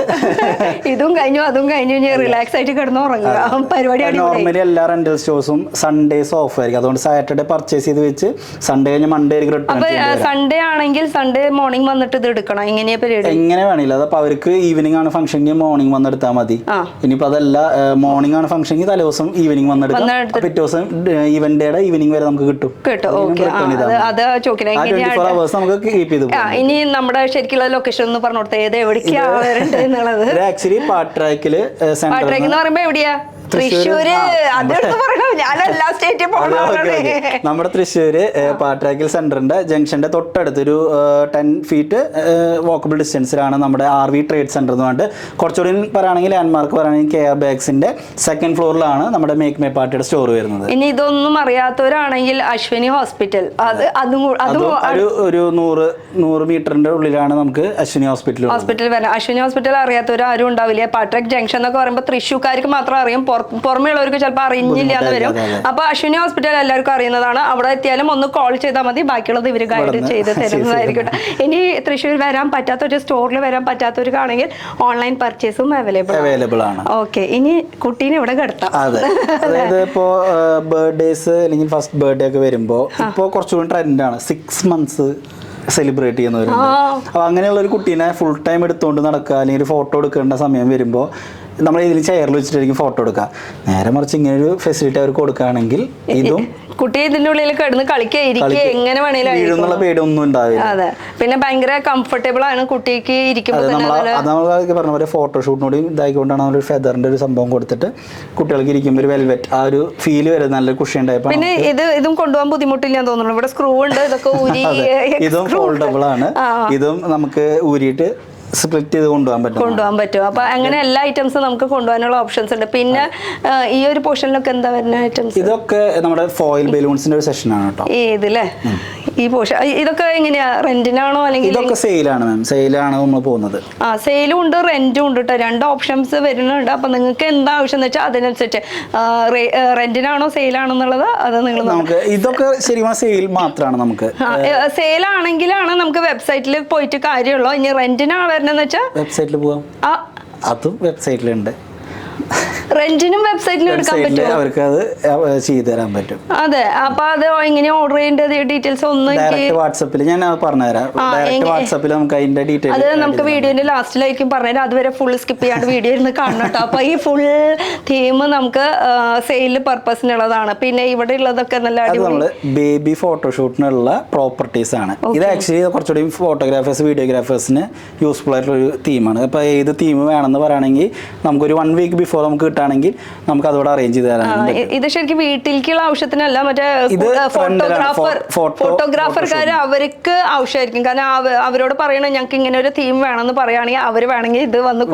ഇതും കഴിഞ്ഞു അതും കഴിഞ്ഞു റിലാക്സ് ആയിട്ട് കിടന്ന് ഉറങ്ങുക. പരിപാടി നോർമലി എല്ലാ റെന്റൽ സ്റ്റോഴ്സും സൺഡേസ് ഓഫ് ആയിരിക്കും. അതുകൊണ്ട് സാറ്റർഡേ പർച്ചേസ് ചെയ്ത് വെച്ച് സൺഡേ കഴിഞ്ഞ് മൺഡേ റിട്ടേൺ. സൺഡേ ആണെങ്കിൽ സൺഡേ മോർണിംഗ് വന്നിട്ട് ഇത് എടുക്കണം. എങ്ങനെയാ പരിപാടി? എങ്ങനെ വേണില്ല. അതപ്പോൾ അവർക്ക് ഈവനിങ് ആണ് ഫംഗ്ഷൻ, മോർണിംഗ് വന്നെടുത്താൽ മതി. ഇനിയിപ്പോൾ അതല്ല മോർണിംഗ് ആണ് ഫംഗ്ഷൻ, തലേദിവസം ഈവനിങ് വന്നെടുക്കാം. പിറ്റേ ദിവസം ഈവന്റേടെ ഈവനിങ് വരെ നമുക്ക് കിട്ടും. ഇനി നമ്മുടെ ശരിക്കുള്ള ലൊക്കേഷൻ ഒന്ന് പറഞ്ഞു കൊടുത്തത് ഏത് എവിടേക്കാണ് വരേണ്ടത്? ആക്ച്വലി പാട്രാക്കില് പാട്രാക്ക് എന്ന് പറയുമ്പോ എവിടെയാ? തൃശ്ശൂര്. അതെടുത്ത് പറയണ ഞാൻ എല്ലാ സ്റ്റേറ്റിൽ നമ്മുടെ തൃശ്ശൂര് പാട്രാക്കിൽ സെന്ററിന്റെ ജംഗ്ഷന്റെ തൊട്ടടുത്ത് ഒരു 10 ഫീറ്റ് വാക്കബിൾ ഡിസ്റ്റൻസിലാണ് നമ്മുടെ RV ട്രേഡ് സെന്റർ എന്ന് പറഞ്ഞിട്ട് കുറച്ചുകൂടി പറയുകയാണെങ്കിൽ ലാൻഡ്മാർക്ക് പറയുകയാണെങ്കിൽ കെയർ ബാഗ്സിന്റെ 2nd ഫ്ലോറിലാണ് നമ്മുടെ മേക്ക് മൈ പാർട്ടിയുടെ സ്റ്റോർ വരുന്നത്. ഇനി ഇതൊന്നും അറിയാത്തവരാണെങ്കിൽ അശ്വിനി ഹോസ്പിറ്റൽ ഒരു 100 മീറ്ററിന്റെ ഉള്ളിലാണ് നമുക്ക് അശ്വിനി ഹോസ്പിറ്റൽ വരാം. അശ്വിനി ഹോസ്പിറ്റൽ അറിയാത്തവർ ആരും ഉണ്ടാവില്ല. പാട്രാക്ക് ജംഗ്ഷൻ എന്നൊക്കെ പറയുമ്പോൾ തൃശ്ശൂർക്കാർക്ക് മാത്രം അറിയാം, പുറമേ ഉള്ളവർക്ക് ചിലപ്പോൾ അറിഞ്ഞില്ല എന്ന് വരും. അപ്പൊ അശ്വിനി ഹോസ്പിറ്റൽ എല്ലാവർക്കും അറിയുന്നതാണ്. അവിടെ എത്തിയാലും ഒന്ന് കോൾ ചെയ്താൽ മതി, ബാക്കിയുള്ളത് ഇവർ ഗൈഡ് ചെയ്ത് തരുന്നതായിരിക്കും. ഇനി തൃശ്ശൂർ വരാൻ പറ്റാത്തൊരു സ്റ്റോറിൽ വരാൻ പറ്റാത്തവർക്കാണെങ്കിൽ ഓൺലൈൻ പർച്ചേസും അവൈലബിൾ ആണ്. ഓക്കെ, ഇനി കുട്ടീനെ ഇവിടെ കിടത്താം. അതായത് ഇപ്പോ ബർത്ത്ഡേസ് അല്ലെങ്കിൽ ഫസ്റ്റ് ബർത്ത്ഡേ ഒക്കെ വരുമ്പോ ഇപ്പോ കുറച്ചുകൂടി ട്രെൻഡാണ് 6 months സെലിബ്രേറ്റ് ചെയ്യുന്നവരുണ്ട്. അപ്പൊ അങ്ങനെയുള്ള ഒരു കുട്ടീനെ ഫുൾ ടൈം എടുത്തുകൊണ്ട് നടക്കുക അല്ലെങ്കിൽ ഫോട്ടോ എടുക്കേണ്ട സമയം വരുമ്പോൾ നമ്മൾ ഇതിൽ ചെയറിൽ വെച്ചിട്ടായിരിക്കും ഫോട്ടോ എടുക്കുക. നേരെ മറിച്ച് ഇങ്ങനെ ഒരു ഫെസിലിറ്റി അവർക്ക് കൊടുക്കുകയാണെങ്കിൽ ഇതും കുട്ടി ഇതിന്റെ ഉള്ളിൽ കിടന്ന് കളിക്കുക എങ്ങനെ വേണേലും പേടൊന്നും ഉണ്ടാവില്ല. അതെ, പിന്നെ ഭയങ്കര കംഫർട്ടബിൾ ആണ് കുട്ടിക്ക് ഇരിക്കുമ്പോൾ. പറഞ്ഞ പോലെ ഫോട്ടോഷൂട്ടിനോടും ഇതായിക്കൊണ്ടാണ് നമ്മളൊരു ഫെദറിന്റെ ഒരു സംഭവം കൊടുത്തിട്ട് കുട്ടികൾക്ക് ഇരിക്കുമ്പോൾ ഒരു വെൽവെറ്റ് ആ ഒരു ഫീല് വരെ നല്ല കുഷി ഉണ്ടായപ്പോൾ. പിന്നെ ഇതും കൊണ്ടുപോകാൻ ബുദ്ധിമുട്ടില്ല തോന്നുന്നു. ഇവിടെ സ്ക്രൂ ഉണ്ട്, ഇതൊക്കെ ഊരി. ഇതും ഫോൾഡബിൾ ആണ്. ഇതും നമുക്ക് ഊരിയിട്ട് സ്പ്ലിറ്റ് ചെയ്ത് കൊണ്ടുപോകാൻ പറ്റും. അപ്പൊ അങ്ങനെ എല്ലാ ഐറ്റംസും നമുക്ക് കൊണ്ടുപോകാനുള്ള ഓപ്ഷൻസ് ഉണ്ട്. പിന്നെ ഈ ഒരു പോർഷനിലൊക്കെ എന്താ വരുന്ന ഐറ്റംസ്? ഇതൊക്കെ നമ്മുടെ ഫോയിൽ ബലൂൺസിന്റെ ഒരു സെഷൻ ആണ് കേട്ടോ. ഇതില്ലേ ഈ പോർഷൻ ഇതൊക്കെ എങ്ങനെയാ, റെന്റിനാണോ അല്ലെങ്കിൽ? ഇതൊക്കെ സെയിലാണ് മാം, സെയിലാണ് നമ്മൾ പോകുന്നത്. സെയിലും ഉണ്ട് റെന്റും ഉണ്ട് കേട്ടോ, 2 ഓപ്ഷൻസ് വരുന്നുണ്ട്. അപ്പൊ നിങ്ങൾക്ക് എന്താ ആവശ്യം എന്ന് വെച്ചാൽ അതിനനുസരിച്ച് റെന്റിനാണോ സെയിലാണോ എന്നുള്ളത് അത് നിങ്ങൾ നമുക്ക് ഇതൊക്കെ ശരിക്കും സെയിൽ മാത്രമാണ്. നമുക്ക് സെയിലാണെങ്കിലാണ് നമുക്ക് വെബ്സൈറ്റിൽ പോയിട്ട് കാര്യമുള്ളൂ. ഇനി റെന്റിനാണ് വരുന്നതെന്ന് വെച്ചാൽ വെബ്സൈറ്റിൽ പോവാം, അതും വെബ്സൈറ്റിലുണ്ട്. റെന്റിനും വെബ്സൈറ്റിലും എടുക്കാൻ പറ്റും, അവർക്ക് അത് ചെയ്തു തരാൻ പറ്റും. അതെ, അപ്പൊ അത് എങ്ങനെ ഓർഡർ ചെയ്യേണ്ടത് ഡീറ്റെയിൽസ് ഒന്ന് വാട്സാപ്പിൽ ഞാൻ പറഞ്ഞുതരാം. വാട്സാപ്പിൽ നമുക്ക് അതിന്റെ ഡീറ്റെയിൽ അത് നമുക്ക് വീഡിയോന്റെ ലാസ്റ്റിലായിരിക്കും പറഞ്ഞുതരാം. അതുവരെ ഫുൾ സ്കിപ്പ് ചെയ്യാണ്ട് വീഡിയോ ഇരുന്ന് കാണണം കേട്ടോ. അപ്പൊ ഈ ഫുൾ തീം നമുക്ക് സെയിൽ പർപ്പസിനുള്ളതാണ്. പിന്നെ ഇവിടെ ഉള്ളതൊക്കെ നല്ല നമ്മള് ബേബി ഫോട്ടോഷൂട്ടിനുള്ള പ്രോപ്പർട്ടീസ് ആണ്. ഇത് ആക്ച്വലി കുറച്ചുകൂടി ഫോട്ടോഗ്രാഫേഴ്സ് വീഡിയോഗ്രാഫേഴ്സിന് യൂസ്ഫുൾ ആയിട്ടുള്ള ഒരു തീമാണ്. ഇപ്പൊ ഏത് തീം വേണമെന്ന് പറയുകയാണെങ്കിൽ നമുക്കൊരു 1 week ബിഫോർ നമുക്ക് കിട്ടുകയാണെങ്കിൽ നമുക്ക് അതോടെ അറേഞ്ച് ചെയ്ത് തരാം. ഇത് ശരിക്കും വീട്ടിലേക്കുള്ള ആവശ്യത്തിനല്ല, മറ്റേ ഫോട്ടോഗ്രാഫർക്കാർ അവർക്ക് ആവശ്യമായിരിക്കും. കാരണം അവരോട് പറയണ ഞങ്ങൾക്ക് ഇങ്ങനെ ഒരു തീം വേണമെന്ന് പറയുകയാണെങ്കിൽ അവർ വേണമെങ്കിൽ ഇത് വന്ന്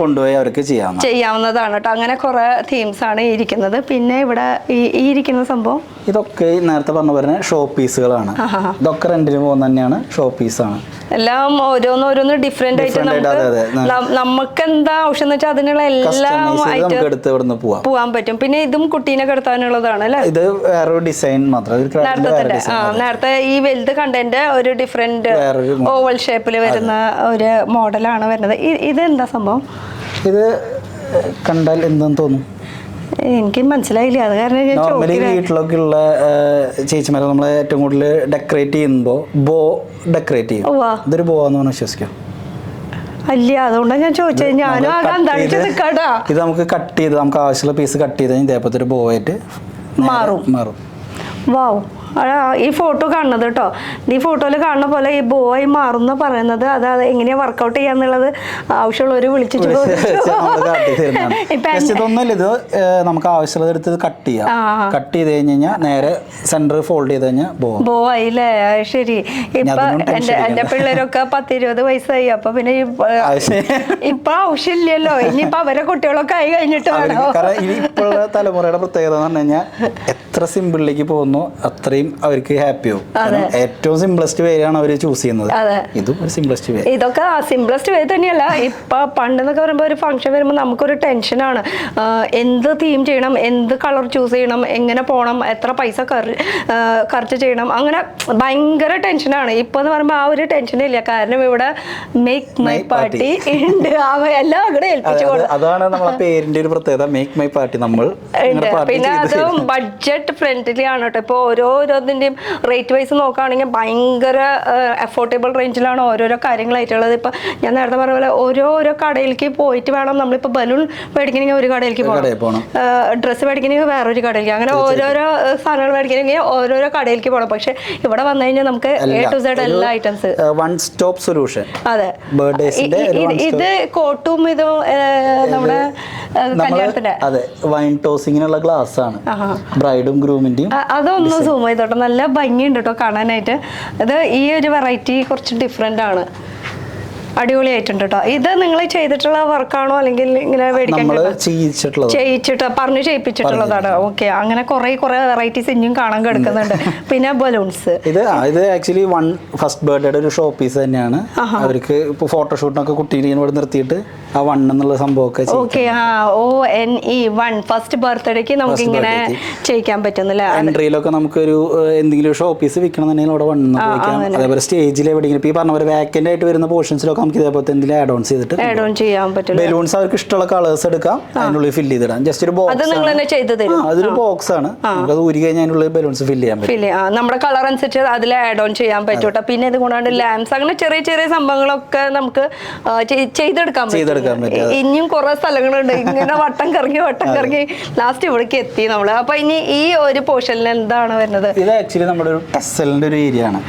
കൊണ്ടുപോയി അവർക്ക് ചെയ്യാവുന്നതാണ് കേട്ടോ. അങ്ങനെ കുറെ തീംസ് ആണ് ഇരിക്കുന്നത്. പിന്നെ ഇവിടെ ഈ ഇരിക്കുന്ന സംഭവം ഇതൊക്കെ നേരത്തെ പറഞ്ഞ പോലെ ഷോ പീസുകളാണ്. ഇതൊക്കെ റെന്റിന് പോകുന്ന തന്നെയാണ്, ഷോ പീസാണ്. എല്ലാം ഓരോന്ന് ഡിഫറെന്റ് ആയിട്ട് നമുക്ക് എന്താ ആവശ്യം എന്ന് വെച്ചാൽ അതിനുള്ള എല്ലാം പോവാൻ പറ്റും. പിന്നെ ഇതും കുട്ടീനെ കിടത്താനുള്ളതാണ് അല്ലേ? ഇത് വേറൊരു ഡിസൈൻ മാത്രം. നേരത്തെ ഈ വലുത് കണ്ടതിന്റെ ഒരു ഡിഫറെന്റ് ഓവൽ ഷേപ്പിൽ വരുന്ന ഒരു മോഡലാണ് വരുന്നത്. ഇതെന്താ സംഭവം? ഇത് കണ്ടാൽ എന്താന്ന് തോന്നും? എനിക്ക് മനസ്സിലായില്ല, അത് കാരണം നോർമലി വീട്ടിലൊക്കെ ഉള്ള ചേച്ചിമാരെ നമ്മളെ ഏറ്റവും കൂടുതൽ ഡെക്കറേറ്റ് ചെയ്യുമ്പോ ബോ ഡെക്കറേറ്റ് ചെയ്യും. ഇതൊരു ബോ എന്ന് പറഞ്ഞാൽ വിശ്വസിക്കാം അല്ല, അതുകൊണ്ടാണ് ഞാൻ ചോദിച്ചത്. ഞാനും ഇത് നമുക്ക് കട്ട് ചെയ്ത് നമുക്ക് ആവശ്യമുള്ള പീസ് കട്ട് ചെയ്ത് ഇതേപോലത്തെ ഒരു ബോ ആയിട്ട് മാറും. വാവ്, ഈ ഫോട്ടോ കാണുന്നത് കേട്ടോ. ഈ ഫോട്ടോയിൽ കാണുന്ന പോലെ ഈ ബോയ് മാറുന്ന പറയുന്നത് അത് എങ്ങനെയാ വർക്കൗട്ട് ചെയ്യാന്നുള്ളത് ആവശ്യമുള്ളവർ വിളിച്ചിട്ട് ഇതൊന്നുമില്ല. ഇത് നമുക്ക് ആവശ്യമുള്ളത് എടുത്ത് കട്ട് ചെയ്യാം. കട്ട് ചെയ്ത് കഴിഞ്ഞാൽ നേരെ സെന്റർ ഫോൾഡ് ചെയ്ത് കഴിഞ്ഞാൽ ബോ ആയില്ലേ? ശരി. ഇപ്പൊ എന്റെ പിള്ളേരൊക്കെ 10-20 വയസ്സായി. അപ്പൊ പിന്നെ ഇപ്പൊ ആവശ്യമില്ലല്ലോ. ഇനിയിപ്പൊ അവരെ കുട്ടികളൊക്കെ ആയി കഴിഞ്ഞിട്ട് ഇപ്പോഴുള്ള തലമുറയുടെ പ്രത്യേകത എന്ന് പറഞ്ഞു കഴിഞ്ഞാൽ എത്ര സിമ്പിളിലേക്ക് പോകുന്നു അത്രയും അവർക്ക് ഹാപ്പി ആവും. ഏറ്റവും സിംപ്ലസ്റ്റ് വേ ആണ് അവർ ചൂസ് ചെയ്യുന്നത്. ഇതും ഒരു സിംപ്ലസ്റ്റ് വേ. ഇതൊക്കെ സിംപ്ലസ്റ്റ് വേ തന്നെയല്ല. ഇപ്പൊ പണ്ടെന്നൊക്കെ പറയുമ്പോൾ ഒരു ഫംഗ്ഷൻ വരുമ്പോൾ നമുക്കൊരു ടെൻഷനാണ്. എന്ത് തീം ചെയ്യണം, എന്ത് കളർ ചൂസ് ചെയ്യണം, എങ്ങനെ പോകണം, എത്ര പൈസ ఖర్చు ചെയ്യണം, അങ്ങനെ ഭയങ്കര ടെൻഷനാണ്. ഇപ്പൊ എന്ന് പറയുമ്പോൾ ആ ഒരു ടെൻഷനില്ല. കാരണം ഇവിടെ മേക്ക് മൈ പാർട്ടി ഉണ്ട്. എല്ലാം അവിടെ ഏൽപ്പിച്ചു കൊടുക്കും. അതാണ് നമ്മളെ പേരിന്റെ ഒരു പ്രത്യേകത, മേക്ക് മൈ പാർട്ടി. നമ്മൾ പിന്നെ അത് ബഡ്ജറ്റ് ഫ്രണ്ട്ലി ആണ് കേട്ടോ. ഇപ്പൊ ഓരോ ഇതിൻ്റെയും റേറ്റ് വൈസ് നോക്കുകയാണെങ്കിൽ ഭയങ്കര അഫോർഡബിൾ റേഞ്ചിലാണ് ഓരോരോ കാര്യങ്ങളായിട്ടുള്ളത്. ഇപ്പം ഞാൻ നേരത്തെ പറഞ്ഞ പോലെ ഓരോരോ കടയിലേക്ക് പോയിട്ട് വേണം. നമ്മളിപ്പോൾ ബലൂൺ മേടിക്കണമെങ്കിൽ ഒരു കടയിലേക്ക് പോകണം, ഡ്രസ്സ് മേടിക്കണമെങ്കിൽ വേറൊരു കടയിലേക്ക്, അങ്ങനെ ഓരോരോ സാധനങ്ങൾ മേടിക്കണമെങ്കിൽ ഓരോരോ കടയിലേക്ക് പോകണം. പക്ഷെ ഇവിടെ വന്നു കഴിഞ്ഞാൽ നമുക്ക് A to Z എല്ലാ ഐറ്റംസ്, വൺ സ്റ്റോപ്പ് സൊല്യൂഷൻ. അതെ, ഇത് കോട്ടും ഇതും നമ്മുടെ കല്യാണത്തിന്റെ, അതെ, വൈൻ ടോസിങ്ങിനുള്ള ഗ്ലാസ് ആണ് ബ്രൈഡും ഗ്രൂമിന്റെയും. അതൊന്ന് സൂം ചെയ്തോട്ടെ, നല്ല ഭംഗിയുണ്ട് കേട്ടോ കാണാനായിട്ട്. ഇത് ഈ ഒരു വെറൈറ്റി കുറച്ച് ഡിഫറെന്റ് ആണ്, അടിപൊളിയായിട്ടുണ്ട് കേട്ടോ. ഇത് നിങ്ങൾ ചെയ്തിട്ടുള്ള വർക്കാണോ അല്ലെങ്കിൽ ഇങ്ങനെ ചെയ്യിച്ചിട്ട് പറഞ്ഞു ചെയ്യിപ്പിച്ചിട്ടുള്ളതാണ്? ഓക്കെ, അങ്ങനെ കുറെ വെറൈറ്റീസ് ഇനിയും കാണാൻ കിടക്കുന്നുണ്ട്. പിന്നെ ബലൂൺസ്, ഇത് ആക്ച്വലി ഫസ്റ്റ് ബർത്ത്ഡേയുടെ ഒരു ഷോ പീസ് തന്നെയാണ്. അവർക്ക് ഇപ്പോൾ ഫോട്ടോഷൂട്ടിനൊക്കെ കുട്ടീനെ ഇവിടെ നിർത്തിയിട്ട് ആ വൺ എന്നുള്ള സംഭവമൊക്കെ. ഓക്കെ, ONE വൺ ഫസ്റ്റ് ബർത്ത്ഡേക്ക് നമുക്ക് ഇങ്ങനെ ചെയ്യിക്കാൻ പറ്റുന്നില്ല. എൻട്രിയിലൊക്കെ നമുക്കൊരു എന്തെങ്കിലും ഷോ പീസ് വിൽക്കണമെന്നുണ്ടെങ്കിൽ അവിടെ വൺ വെക്കാം. അതേപോലെ സ്റ്റേജിൽ എവിടെയെങ്കിലും ഇപ്പോൾ ഈ പറഞ്ഞ പോലെ വാക്കന്റ് ആയിട്ട് വരുന്ന പോർഷൻസിലൊക്കെ നമുക്ക് ഇതേപോലെ എന്തെങ്കിലും ആഡ് ഓൺ ചെയ്തിട്ട് ചെയ്യാൻ പറ്റും. ബലൂൺസ് അവർക്ക് ഇഷ്ടമുള്ള കളേഴ്സ് എടുക്കാം, അതിനുള്ളിൽ ഫില്ല് ചെയ്തിടാം. ജസ്റ്റ് ഒരു ബോക്സ്, അതൊരു ബോക്സ് ആണ്, നമുക്കത് ഊരി കഴിഞ്ഞാൽ അതിനുള്ളിൽ ബലൂൺസ് ഫില്ല് ചെയ്യാൻ പറ്റും. നമ്മുടെ കളർ അനുസരിച്ച് അതിൽ ആഡ് ഓൺ ചെയ്യാൻ പറ്റൂട്ടോ. പിന്നെ ഇത് കൂടാണ്ട് ലാംപ്സ്, അങ്ങനെ ചെറിയ ചെറിയ സംഭവങ്ങളൊക്കെ നമുക്ക് ചെയ്തെടുക്കാൻ പറ്റും. ഇനിയും കുറെ സ്ഥലങ്ങളുണ്ട്, ഇങ്ങനെ വട്ടം കറങ്ങി ലാസ്റ്റ് ഇവിടേക്ക് എത്തി നമ്മള്. അപ്പൊ ഇനി ഈ ഒരു പോർഷനിൽ എന്താണ് വരുന്നത്? ഇത് ആക്ച്വലി നമ്മുടെ ഒരു ടെസലിന്റെ ഒരു ഏരിയ ആണ്.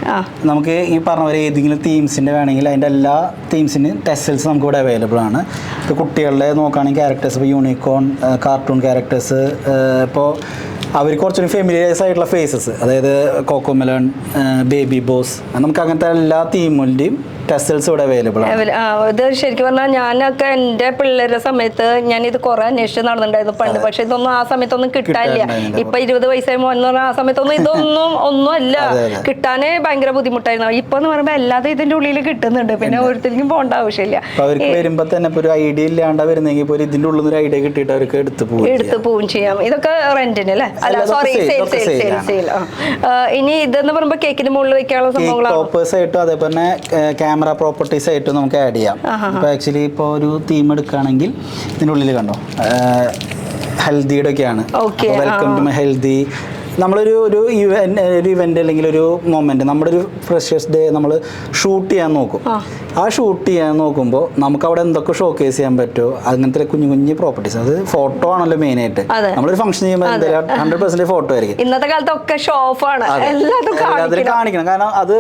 നമുക്ക് ഈ പറഞ്ഞ പോലെ ഏതെങ്കിലും തീംസിന്റെ വേണമെങ്കിൽ അതിന്റെ എല്ലാ തീംസിന് ടെസൽസ് നമുക്ക് ഇവിടെ അവൈലബിൾ ആണ്. ഇപ്പോൾ കുട്ടികളുടെ നോക്കുകയാണെങ്കിൽ ക്യാരക്ടേഴ്സ്, ഇപ്പോൾ യൂണിക്കോൺ, കാർട്ടൂൺ ക്യാരക്ടേഴ്സ്, ഇപ്പോൾ അവർക്ക് കുറച്ചൊരു ഫെമിലിയസ് ആയിട്ടുള്ള ഫേസസ്, അതായത് കോക്കോമെലൺ, ബേബി ബോസ്, നമുക്ക് അങ്ങനത്തെ എല്ലാ തീമിൻ്റെയും ടെസൽസ് ഇവിടെ അവൈലബിൾ ആണ്. ഇത് ശരിക്കും പറഞ്ഞാൽ ഞാനൊക്കെ എൻ്റെ പിള്ളേരുടെ സമയത്ത് ഞാൻ ഇത് കുറെ അന്വേഷിച്ച് നടന്നിട്ടുണ്ടായിരുന്നു പണ്ട്. പക്ഷെ ഇതൊന്നും ആ സമയത്തൊന്നും കിട്ടാനില്ല. ഇപ്പൊ 20 വയസ്സായി മോനെന്ന് പറഞ്ഞാൽ ആ സമയത്തൊന്നും ഒന്നും അല്ല, കിട്ടാനേ ഭയങ്കര ബുദ്ധിമുട്ടായിരുന്നു. ഇപ്പൊ എന്ന് പറയുമ്പോൾ എല്ലാതും ഇതിന്റെ ഉള്ളിൽ കിട്ടുന്നുണ്ട്, പിന്നെ ഓരോരുത്തർക്കും പോകേണ്ട ആവശ്യമില്ല. അവർക്ക് വരുമ്പോ തന്നെ ഒരു ഐഡിയ ഇല്ലാണ്ട് വരുന്നെങ്കിൽ പോലും ഇതിന്റെ ഉള്ളിൽ ഒരു ഐഡിയ കിട്ടിയിട്ട് അവർക്ക് എടുത്തു പോവും ചെയ്യാം. ഇതൊക്കെ റെന്റിന് അല്ലേ? അല്ല, സോറി, സെയിൽ. ഇനി ഇതെന്ന് പറയുമ്പോൾ കേക്കിന് മുകളിൽ വെക്കാനുള്ള സംഭവങ്ങളാണ്. അതേപോലെ ക്യാമറ പ്രോപ്പർട്ടീസ് ആയിട്ട് നമുക്ക് ആഡ് ചെയ്യാം. ഇപ്പോൾ ആക്ച്വലി ഇപ്പോൾ ഒരു തീം എടുക്കുകയാണെങ്കിൽ ഇതിനുള്ളിൽ കണ്ടോ ഹെൽത്തിയുടെ ഒക്കെയാണ്. Welcome to my healthy. നമ്മളൊരു ഇവന്റ് അല്ലെങ്കിൽ ഒരു മൊമെന്റ്, നമ്മുടെ ഒരു ഫ്രഷേഴ്സ് ഡേ നമ്മൾ ഷൂട്ട് ചെയ്യാൻ നോക്കും. ആ ഷൂട്ട് ചെയ്യാൻ നോക്കുമ്പോൾ നമുക്ക് അവിടെ എന്തൊക്കെ ഷോക്കേസ് ചെയ്യാൻ പറ്റുമോ അങ്ങനത്തെ കുഞ്ഞു പ്രോപ്പർട്ടീസ്. അത് ഫോട്ടോ ആണല്ലോ മെയിൻ ആയിട്ട്. നമ്മളൊരു ഫംഗ്ഷൻ ചെയ്യുമ്പോൾ 100% ഫോട്ടോ ആയിരിക്കും. ഇന്നത്തെ കാലത്തൊക്കെ ഷോ ഓഫ് ആണ്, അതിൽ കാണിക്കണം. കാരണം അത്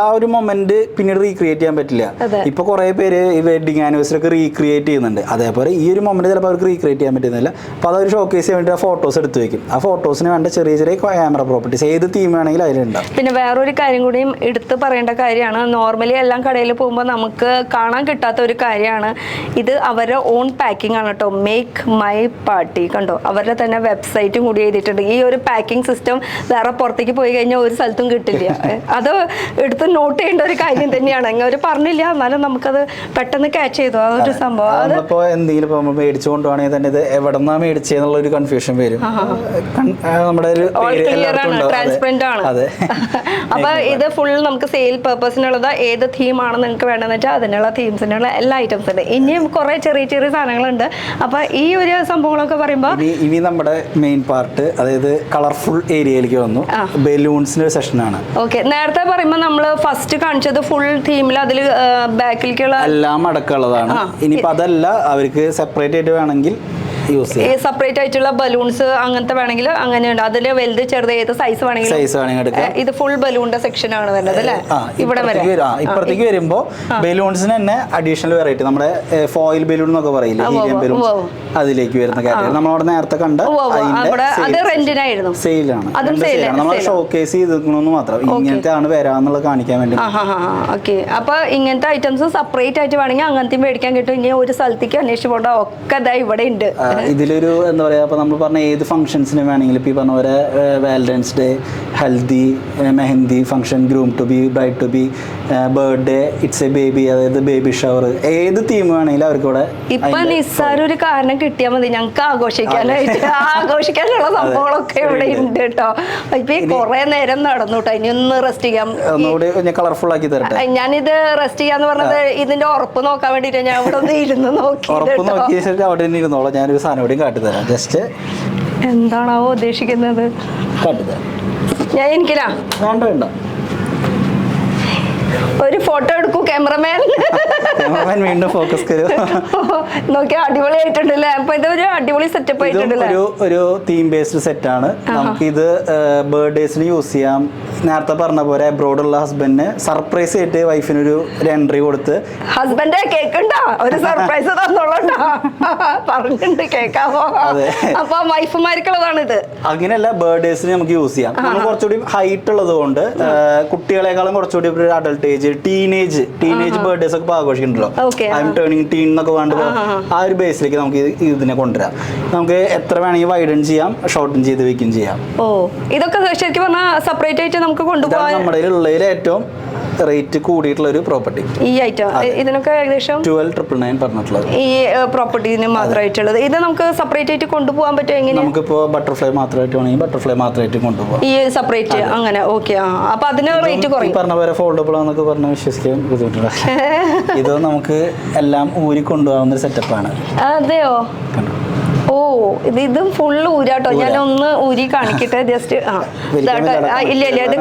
ആ ഒരു മൊമെന്റ് പിന്നീട് റീക്രിയേറ്റ് ചെയ്യാൻ പറ്റില്ല. ഇപ്പൊ കുറെ പേര് ഈ വെഡിങ് ആനിവേഴ്സറി ഒക്കെ റീക്രിയേറ്റ് ചെയ്യുന്നുണ്ട്. അതേപോലെ ഈ ഒരു മൊമെന്റ് ചിലപ്പോൾ അവർക്ക് റീക്രിയേറ്റ് ചെയ്യാൻ പറ്റുന്നില്ല. അപ്പോൾ അതൊരു ഷോക്കേസ് ചെയ്യാൻ വേണ്ടി ആ ഫോട്ടോസ് എടുത്ത് വെക്കും. ആ ഫോട്ടോസിന് വേണ്ട ചെറിയ ക്യാമറ പ്രോപ്പർട്ടീസ് ഏത് തീം വേണമെങ്കിലും അതിലുണ്ടാവും. പിന്നെ വേറൊരു കാര്യം കൂടിയും എടുത്ത് പറയേണ്ട കാര്യമാണ്. നോർമലി എല്ലാം കടയിൽ പോകുമ്പോൾ നമുക്ക് കാണാൻ കിട്ടാത്ത ഒരു കാര്യമാണ് ഇത്. അവരുടെ ഓൺ പാക്കിംഗ് ആണ് കേട്ടോ. മേക്ക് മൈ പാർട്ടി കണ്ടോ, അവരുടെ തന്നെ വെബ്സൈറ്റും കൂടി എഴുതിയിട്ടുണ്ട്. ഈ ഒരു പാക്കിംഗ് സിസ്റ്റം വേറെ പുറത്തേക്ക് പോയി കഴിഞ്ഞാൽ ഒരു സ്ഥലത്തും കിട്ടില്ല. അത് എടുത്ത് നോട്ട് ചെയ്യേണ്ട ഒരു കാര്യം തന്നെയാണ്. അവർ പറഞ്ഞില്ല, എന്നാലും നമുക്കത് പെട്ടെന്ന് ക്യാച്ച് ചെയ്തു ആ ഒരു സംഭവം. അതിപ്പോൾ എന്തെങ്കിലും മേടിച്ചുകൊണ്ട് പോകണമെങ്കിൽ തന്നെ ഇത് എവിടെ നിന്നാണ് മേടിച്ചതെന്നുള്ള ഒരു കൺഫ്യൂഷൻ വരും. നമ്മുടെ ഒരു ട്രാൻസ്പെറന്റ് ആണ്. അപ്പൊ ഇത് ഫുൾ നമുക്ക് സെയിൽ പർപ്പസിനുള്ളത്. ഏത് തീമാണ് നിങ്ങൾക്ക് വേണമെന്ന് വെച്ചാൽ അതിനുള്ള തീംസിനുള്ള എല്ലാ ഐറ്റംസ് ഉണ്ട്. ഇനിയും കുറെ ചെറിയ സാധനങ്ങളുണ്ട്. അപ്പൊ ഈ ഒരു സംഭവങ്ങളൊക്കെ പറയുമ്പോൾ ഇനി നമ്മുടെ മെയിൻ പാർട്ട്, അതായത് കളർഫുൾ ഏരിയയിലേക്ക് വന്നു. ബലൂൺസിന്റെ ഒരു സെഷനാണ്. ഓക്കെ, നേരത്തെ പറയുമ്പോൾ നമ്മൾ ഫസ്റ്റ് കാണിച്ചത് ഫുൾ തീമിൽ അതിൽ ബാക്കിലേക്കുള്ള എല്ലാം അടക്കമുള്ളതാണ്. ഇനിയിപ്പോ അതല്ല, അവർക്ക് സെപ്പറേറ്റ് ആയിട്ട് വേണമെങ്കിൽ സെപ്പറേറ്റ് ആയിട്ടുള്ള ബലൂൺസ് അങ്ങനത്തെ വേണമെങ്കിൽ അങ്ങനെയുണ്ട്. അതിൽ വലുത് ചെറുത് ഏത് സൈസ് വേണമെങ്കിലും. ഇത് ഫുൾ ബലൂണിന്റെ സെക്ഷൻ ആണ് വരുന്നത് അല്ലേ? ഇവിടെ ഇപ്പുറത്തേക്ക് വരുമ്പോൾ ബലൂൺസിന് തന്നെ അഡീഷണൽ വെറൈറ്റി, നമ്മുടെ ഫോയിൽ ബലൂൺ എന്നൊക്കെ പറയില്ലേ, ഹീലിയം ബലൂൺ, അതിലേക്ക് വരുന്ന കാറ്റഗറി നമ്മളവിടെ നേരത്തെ കണ്ട അത് റെന്റിനായിരുന്നു. സെയിലാണ്, നമ്മൾ ഷോക്കേസ് ചെയ്തിരിക്കണമെന്ന് മാത്രം. ഇങ്ങനത്തെ ആണ് വരാന്നുള്ളത് കാണിക്കാൻ വേണ്ടി. ഓക്കെ, അപ്പൊ ഇങ്ങനത്തെ ഐറ്റംസ് സെപ്പറേറ്റ് ആയിട്ട് വേണമെങ്കിൽ അങ്ങനത്തെ മേടിക്കാൻ കിട്ടും. ഇനി ഒരു സ്ഥലത്തേക്ക് അന്വേഷിച്ച് പോകേണ്ട ഒക്കെ ഇവിടെ ഉണ്ട്. ഇതിലൊരു എന്താ പറയുക, അപ്പോൾ നമ്മൾ പറഞ്ഞ ഏത് ഫംഗ്ഷൻസിന് വേണമെങ്കിലും, ഇപ്പോൾ ഈ പറഞ്ഞ പോലെ Valentine's Day, haldi, mehndi function, groom to be, bride to be, birthday, it's a baby, അതായത് ബേബി ഷവർ, ഏത് തീം വേണമെങ്കിലും അവർക്ക് ഇവിടെ. ഇപ്പൊ നിസ്സാരൊരു കാരണം കിട്ടിയാൽ മതി ഞങ്ങൾക്ക് ആഘോഷിക്കാനായിട്ട്. ആഘോഷിക്കാനുള്ള സംഭവങ്ങളൊക്കെ ഇവിടെ ഉണ്ട് കേട്ടോ. ഇപ്പൊ കുറെ നേരം നടന്നു കേട്ടോ. ഇനി ഒന്ന് റെസ്റ്റ് ചെയ്യാം, ഒന്നുകൂടി കളർഫുൾ ആക്കി തരട്ടെ. ഞാനിത് റെസ്റ്റ് ചെയ്യാന്ന് പറഞ്ഞത് ഇതിന്റെ ഉറപ്പ് നോക്കാൻ വേണ്ടിട്ട് ഞാൻ ഇവിടെ ഒന്ന് ഇരുന്ന് നോക്കി. ഉറപ്പ് നോക്കിയ ശേഷം അവിടെ ഇരുന്നോളാം. ഞാനൊരു സാധനം കൂടി കാട്ടിത്തരാം. ജസ്റ്റ് എന്താണാവോ ഉദ്ദേശിക്കുന്നത് കാട്ടിത്തരാം. ഞാൻ എനിക്കില്ല വേണ്ട വേണ്ട ഒരു ഫോട്ടോ എടുക്കൂ ക്യാമറമാൻ. വീണ്ടും ഫോക്കസ് നോക്കിയാ അടിപൊളിയായിട്ടുണ്ടല്ലേ. അപ്പൊ ഇതൊരു അടിപൊളി സെറ്റപ്പ് ആയിട്ടുണ്ടല്ലേ. ഒരു തീം ബേസ്ഡ് സെറ്റ് ആണ്. നമുക്ക് ഇത് ബർത്ത്ഡേസിന് യൂസ് ചെയ്യാം. നേരത്തെ പറഞ്ഞ പോലെ അബ്രോഡ് ഉള്ള ഹസ്ബൻഡിന് സർപ്രൈസ് ആയിട്ട് വൈഫിനൊരു എൻട്രി കൊടുത്ത് ഹസ്ബൻഡ് കേക്കുണ്ടോ ഒരു സർപ്രൈസ് തന്നോളൂട്ടോ പറഞ്ഞിട്ടുണ്ട് കേക്കാവോ. അപ്പൊ വൈഫുമാർക്കുള്ളതാണ് ഇത്. അങ്ങനെയല്ല, ബർത്ത്ഡേസിന് നമുക്ക് യൂസ് ചെയ്യാം. നമ്മൾ കുറച്ചുകൂടി ഹൈറ്റ് ഉള്ളത് കൊണ്ട് കുട്ടികളെക്കാളും കുറച്ചുകൂടി ഒരു അഡൾട്ട് ഏജ് ടീനേജ് ബർത്ത്ഡേസ് ഒക്കെ ആഘോഷിക്കുന്നുണ്ടല്ലോ. ഐ എം ടേണിംഗ് ടീൻ എന്നൊക്കെ വേണ്ടത് ആ ഒരു ബേസിലേക്ക് നമുക്ക് ഇതിനെ കൊണ്ടുവരാം. നമുക്ക് എത്ര വേണമെങ്കിൽ വൈഡൻ ചെയ്യാം, ഷോർട്ടൻ ചെയ്ത് വെക്കുകയും ചെയ്യാം. ഓ ഇതൊക്കെ ശരിക്കും പറഞ്ഞാൽ സെപ്പറേറ്റ് ആയിട്ട് നമുക്ക് കൊണ്ടുപോകാൻ നമ്മുടെ ഉള്ളതിൽ ഏറ്റവും റേറ്റ് കൂടിയിട്ടുള്ള ഒരു പ്രോപ്പർട്ടി ഈ ഐറ്റം. ഇതിനൊക്കെ ഏകദേശം 12,999 പറഞ്ഞിട്ടുള്ളത് ഈ പ്രോപ്പർട്ടിന് മാത്രമായിട്ടുള്ളത്. ഇത് നമുക്ക് സെപ്പറേറ്റ് ആയിട്ട് കൊണ്ടുപോകാൻ പറ്റും. എങ്ങനെ നമുക്കിപ്പോ ബട്ടർഫ്ലൈ മാത്രമായിട്ട് വേണമെങ്കിൽ ബട്ടർഫ്ലൈ മാത്രമായിട്ട് കൊണ്ടുപോകാം. ഈ സെപ്പറേറ്റ് അങ്ങനെ. ഓക്കെ. അപ്പൊ അതിന് റേറ്റ് കുറയും. പറഞ്ഞ പോലെ ഫോൾഡബിൾ ആണെന്നൊക്കെ പറഞ്ഞാൽ വിശ്വസിക്കാൻ ബുദ്ധിമുട്ടുണ്ട്. ഇത് നമുക്ക് എല്ലാം ഊരി കൊണ്ടുപോകാവുന്ന ഒരു സെറ്റപ്പാണ്. അതെയോ? ഓ ഇതും ഫുള്ള് ഊരാട്ടോ. ഞാൻ ഒന്ന് ഊരി കാണിക്കട്ടെ ജസ്റ്റ്. ഇല്ല ഇത്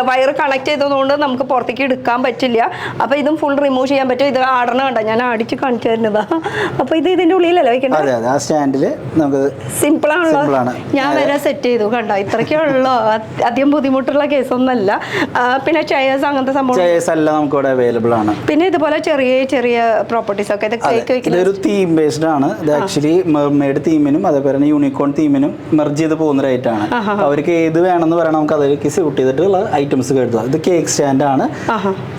വയറ് കണക്ട് ചെയ്തതുകൊണ്ട് നമുക്ക് പുറത്തേക്ക് എടുക്കാൻ പറ്റില്ല. അപ്പൊ ഇതും ഫുൾ റിമൂവ് ചെയ്യാൻ പറ്റും. ഇത് ആടണ കണ്ട ഞാൻ അടിച്ച് കാണിച്ചു തരുന്നതാ. അപ്പൊ ഇത് ഇതിന്റെ ഉള്ളിലല്ലേ വെക്കണ്ടേ? സിമ്പിൾ ആണല്ലോ. ഞാൻ വരെ സെറ്റ് ചെയ്തു കണ്ട. ഇത്രയ്ക്കേ ഉള്ളൂ. അധികം ബുദ്ധിമുട്ടുള്ള കേസൊന്നല്ല. പിന്നെ ചെയേഴ്സ് അങ്ങനത്തെ സംഭവം അവൈലബിൾ ആണ്. പിന്നെ ഇതുപോലെ ചെറിയ ചെറിയ പ്രോപ്പർട്ടീസ് ഒക്കെ ഇതൊരു തീം ബേസ്ഡ് ആണ്. ഇത് ആക്ച്വലി മെർമെയ്ഡ് തീമിനും അതേപോലെ തന്നെ യൂണിക്കോൺ തീമിനും മെർജ് ചെയ്ത് പോകുന്ന റേറ്റാണ്. അവർക്ക് ഏത് വേണമെന്ന് പറയണം, നമുക്ക് അതിലേക്ക് സ്യൂട്ട് ചെയ്തിട്ടുള്ള ഐറ്റംസ് കരുതുക. ഇത് കേക്ക് സ്റ്റാൻഡ് ആണ്.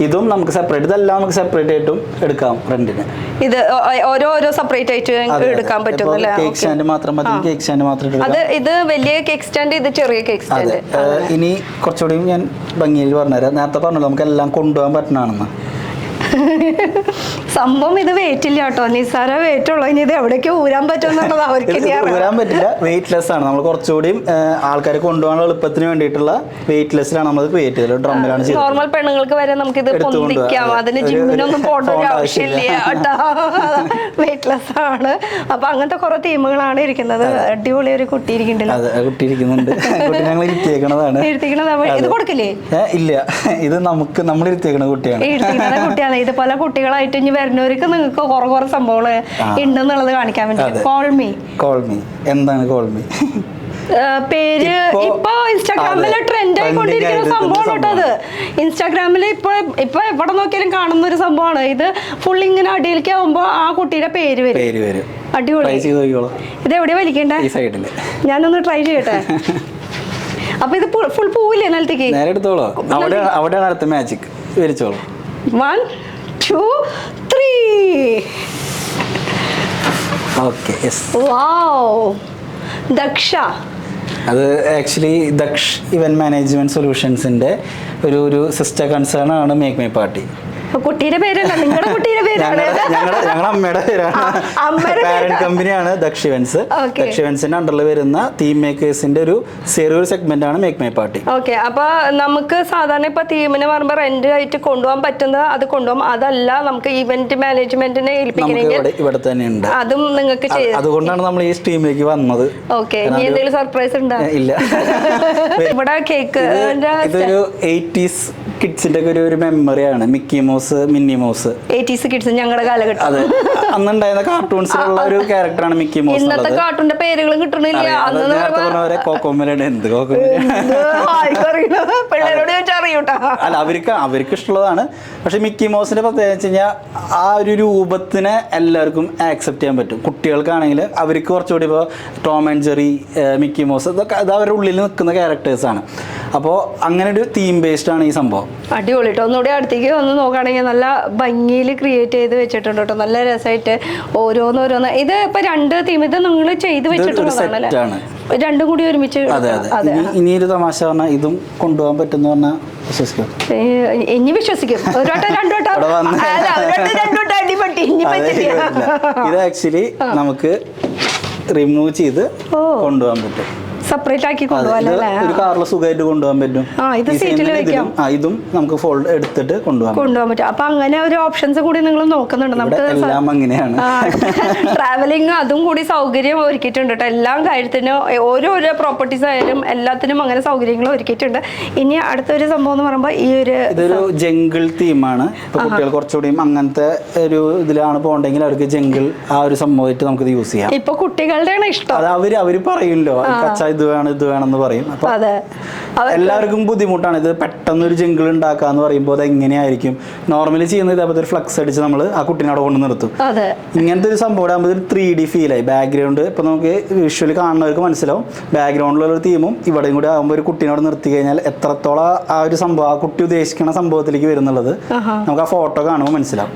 ഇതും നമുക്ക് സെപ്പറേറ്റ്, ഇതെല്ലാം നമുക്ക് സെപ്പറേറ്റ് ആയിട്ടും എടുക്കാം റെന്റിന്. ഇത് ഓരോ സെപ്പറേറ്റ് ആയിട്ട് എടുക്കാൻ പറ്റും. കേക്ക് സ്റ്റാൻഡ് മാത്രം മതി, കേക്ക് സ്റ്റാൻഡ് മാത്രം. ഇത് വലിയ കേക്ക് സ്റ്റാൻഡ്, ഇത് ചെറിയ കേക്ക് സ്റ്റാൻഡ്. ഇനി കുറച്ചുകൂടി ഞാൻ ഭംഗിയിൽ പറഞ്ഞുതരാം. നേരത്തെ പറഞ്ഞല്ലോ നമുക്ക് എല്ലാം കൊണ്ടുപോകാൻ പറ്റണമെന്ന്. സംഭവം ഇത് വെയിറ്റ് ഇല്ല കേട്ടോ, നിസ്സാര വെയിറ്റ് ഉള്ളൂ. ഇനി ഇത് എവിടേക്ക് ഊരാൻ പറ്റുമെന്നുള്ളത് അവർക്ക് ഊരാൻ പറ്റില്ല, വെയിറ്റ്ലെസ് ആണ്. നമ്മൾ കുറച്ചുകൂടി ആൾക്കാരെ കൊണ്ടുപോകാനുള്ള എളുപ്പത്തിന് വേണ്ടിയിട്ടുള്ള വെയിറ്റ്ലെസ്സിലാണ് നമ്മൾ ക്രിയേറ്റ് ചെയ്തത്. ഡ്രമ്മിലാണ് ചെയ്തത്. നോർമൽ പെണ്ണുങ്ങൾക്ക് വരെ നമുക്ക് ഇത് പൊന്തിക്കാം. അതിന് ജിമ്മിനൊന്നും പോകേണ്ട ഒരു ആവശ്യമില്ല കേട്ടോ. വെയിറ്റ്ലെസ് ആണ്. അപ്പൊ അങ്ങനത്തെ കുറെ തീമുകളാണ് ഇരിക്കുന്നത്. അടിപൊളി ഒരു കുട്ടി ഇരിക്കുന്നുണ്ട്. കുട്ടി ഇരിക്കുന്നുണ്ട്. ഞങ്ങൾ ഇരുത്തിയേക്കണതാണ്. ഇത് കൊടുക്കില്ലേ? ഇല്ല, ഇത് നമുക്ക് നമ്മൾ ഇരുത്തിയേക്കണ കുട്ടിയാണ്. കുട്ടിയാണ്. ഇതുപോലെ കുട്ടികളായിട്ട് ഇനി വരുന്നവർക്ക് നിങ്ങൾക്ക് കുറെ സംഭവങ്ങൾ ഉണ്ടെന്നുള്ളത് കാണിക്കാൻ വേണ്ടി. കോൾമി എന്താണ് കോൾമി? പേര് ഇപ്പൊ ഇൻസ്റ്റാഗ്രാമില് ട്രെൻഡ് ആയിക്കൊണ്ടിരിക്കുന്ന സംഭവമാണ് കേട്ടോ. അത് ഇൻസ്റ്റാഗ്രാമിൽ ഇപ്പൊ എവിടെ നോക്കിയാലും കാണുന്ന ഒരു സംഭവമാണ്. ഇത് ഫുൾ ഇങ്ങനെ അടിയിലേക്ക് ആവുമ്പോ ആ കുട്ടിയുടെ പേര് വരും. അടിപൊളി. ഇത് എവിടെയാ വലിക്കണ്ടേ? ഞാനൊന്ന് ട്രൈ ചെയ്യട്ടെ. അപ്പൊ ഇത് ഫുൾ പൂവില്ലേ നിലത്തേക്ക്? അവിടെയാണ് അടുത്ത മാജിക്. വരച്ചോളൂ. 1 2 3. ഓക്കെ. യെസ്. വാവ്. ദക്ഷ. അത് ആക്ച്വലി ദക്ഷ് ഇവന്റ് മാനേജ്മെന്റ് സൊല്യൂഷൻസിന്റെ ഒരു സിസ്റ്റർ കൺസേൺ ആണ് മേക്ക് മൈ പാർട്ടി. കുട്ടിയുടെ പേരല്ല, നിങ്ങളുടെ കുട്ടിയുടെ പേരാണ്. ഞങ്ങളുടെ അമ്മയുടെ പേരാണ്. പാരന്റ് കമ്പനിയാണ് ദക്ഷ് ഇവന്റ്സ്. ദക്ഷ് ഇവന്റ്സിന്റെ അണ്ടറിൽ വരുന്ന തീം മേക്കേഴ്സിന്റെ ഒരു ചെറിയൊരു സെഗ്മെന്റ് ആണ് മേക്ക് മൈ പാർട്ടി. ഓക്കെ. അപ്പൊ നമുക്ക് സാധാരണ ഇപ്പൊ തീമിന് പറയുമ്പോൾ റെന്റ് ആയിട്ട് കൊണ്ടുപോകാൻ പറ്റുന്നത് അത് കൊണ്ടുപോകും. അതല്ല നമുക്ക് ഇവന്റ് മാനേജ്മെന്റിനെ ഏൽപ്പിക്കണമെങ്കിൽ ഇവിടെ തന്നെ ഉണ്ട്. അതും നിങ്ങൾക്ക് ചെയ്യാം. അതുകൊണ്ടാണ് നമ്മൾ ഈ സ്ട്രീമിലേക്ക് വന്നത്. ഓക്കെ. ഇനി എന്തെങ്കിലും സർപ്രൈസ് ഉണ്ടോ? ഇല്ല. ഇവിടെ കേക്ക് ഇതൊരു 80s കിഡ്സിന്റെ ഒക്കെ ഒരു മെമ്മറിയാണ്. മിക്കി മൗസ്, മിന്നി മൗസ്. 80s കിഡ്സ് ഞങ്ങളുടെ കാലഘട്ടം. അതെ, അന്നുണ്ടായിരുന്ന കാർട്ടൂൺസിലുള്ള ഒരു ക്യാരക്ടറാണ് മിക്കി മൗസ്. ഇന്നത്തെ കാർട്ടൂണിന്റെ പേരുകളും കിട്ടണില്ല. പിള്ളേരോട് ചോദിച്ചറിയൂട്ടാ. അല്ല, അവർക്ക് ഇഷ്ടമുള്ളതാണ്. പക്ഷെ മിക്കി മൗസിന്റെ പ്രത്യേകത വെച്ച് കഴിഞ്ഞാൽ ആ ഒരു രൂപത്തിനെ എല്ലാവർക്കും ആക്സെപ്റ്റ് ചെയ്യാൻ പറ്റും. കുട്ടികൾക്കാണെങ്കിൽ അവർക്ക് കുറച്ചുകൂടി ഇപ്പോൾ Tom and Jerry, Mickey mouse, ഇതൊക്കെ അത് അവരുടെ ഉള്ളിൽ നിൽക്കുന്ന ക്യാരക്ടേഴ്സാണ്. അപ്പോൾ അങ്ങനെ ഒരു തീം ബേസ്ഡ് ആണ് ഈ സംഭവം. അടിപൊളി കേട്ടോ. ഒന്നുകൂടി അടുത്തേക്ക് വന്ന് നോക്കുകയാണെങ്കിൽ നല്ല ഭംഗിയിൽ ക്രിയേറ്റ് ചെയ്ത് വെച്ചിട്ടുണ്ട് കേട്ടോ. നല്ല രസമായിട്ട് ഓരോന്നോരോന്ന്. ഇത് ഇപ്പൊ 2 തീം ഇത് നിങ്ങൾ ചെയ്ത് വെച്ചിട്ടുള്ളതാണല്ലേ? രണ്ടും കൂടി ഒരുമിച്ച്. അതെ. ഇനിയൊരു തമാശ പറഞ്ഞാൽ ഇതും കൊണ്ടുപോകാൻ പറ്റുന്ന പറഞ്ഞാൽ വിശ്വസിക്കും. ഇനി വിശ്വസിക്കും. ഒരു വട്ടം 2 വട്ടം അടിപൊട്ടി. ഇത് ആക്ച്വലി നമുക്ക് റിമൂവ് ചെയ്ത് കൊണ്ടുപോകാൻ പറ്റും. സെപ്പറേറ്റ് ആക്കി കൊണ്ടുപോകാനല്ലേ? ഒരു കാറിൽ സുഖമായിട്ട് കൊണ്ടുപോകാൻ പറ്റും. ഇത് സീറ്റിൽ വെക്കാം. ഇതും നമുക്ക് ഫോൾഡ് എടുത്തിട്ട് കൊണ്ടുപോകാൻ പറ്റും. അപ്പൊ അങ്ങനെ ഒരു ഓപ്ഷൻസ് കൂടി നിങ്ങൾ നോക്കുന്നുണ്ട്. നമുക്ക് എല്ലാം അങ്ങനെയാണ്. ട്രാവലിംഗ് അതും കൂടി സൗകര്യം ഒരുക്കിയിട്ടുണ്ട് കേട്ടോ. എല്ലാം കാര്യത്തിനും ഓരോരോ പ്രോപ്പർട്ടീസ് ആയാലും എല്ലാത്തിനും അങ്ങനെ സൗകര്യങ്ങൾ ഒരുക്കിയിട്ടുണ്ട്. ഇനി അടുത്തൊരു സംഭവം എന്ന് പറയുമ്പോൾ ഇതൊരു ജംഗിൾ തീമാണ്. ഇപ്പൊ കുട്ടികൾ കുറച്ചുകൂടി അങ്ങനത്തെ ഒരു ഇതിലാണ് പോകണ്ടെങ്കിൽ അവർക്ക് ജംഗിൾ ആ ഒരു സംഭവമായിട്ട് നമുക്ക് യൂസ് ചെയ്യാം. ഇപ്പൊ കുട്ടികളുടെയാണ് ഇഷ്ടം. അത് അവര് പറയുമല്ലോ കച്ച ഇത് വേണമെന്ന് പറയും. അപ്പൊ എല്ലാവർക്കും ബുദ്ധിമുട്ടാണ് ഇത് പെട്ടെന്ന് ഒരു ജംഗിൾ ഉണ്ടാക്കാന്ന് പറയുമ്പോൾ അത് എങ്ങനെയായിരിക്കും. നോർമലി ചെയ്യുന്നത് ഇതേപോലത്തെ ഒരു ഫ്ലക്സ് അടിച്ച് നമ്മൾ ആ കുട്ടീനെ അവിടെ കൊണ്ട് നിർത്തും. ഇങ്ങനത്തെ ഒരു സംഭവം ആകുമ്പോൾ ഒരു 3D ഫീലായി. ബാക്ക്ഗ്രൗണ്ട് ഇപ്പൊ നമുക്ക് വിഷ്വലി കാണുന്നവർക്ക് മനസ്സിലാവും. ബാക്ക്ഗ്രൗണ്ടിലുള്ള ഒരു തീമും ഇവിടെയും കൂടി ആകുമ്പോൾ ഒരു കുട്ടീനോട് നിർത്തി കഴിഞ്ഞാൽ എത്രത്തോളം ആ ഒരു സംഭവം ആ കുട്ടി ഉദ്ദേശിക്കുന്ന സംഭവത്തിലേക്ക് വരുന്നുള്ളത് നമുക്ക് ആ ഫോട്ടോ കാണുമ്പോൾ മനസ്സിലാവും.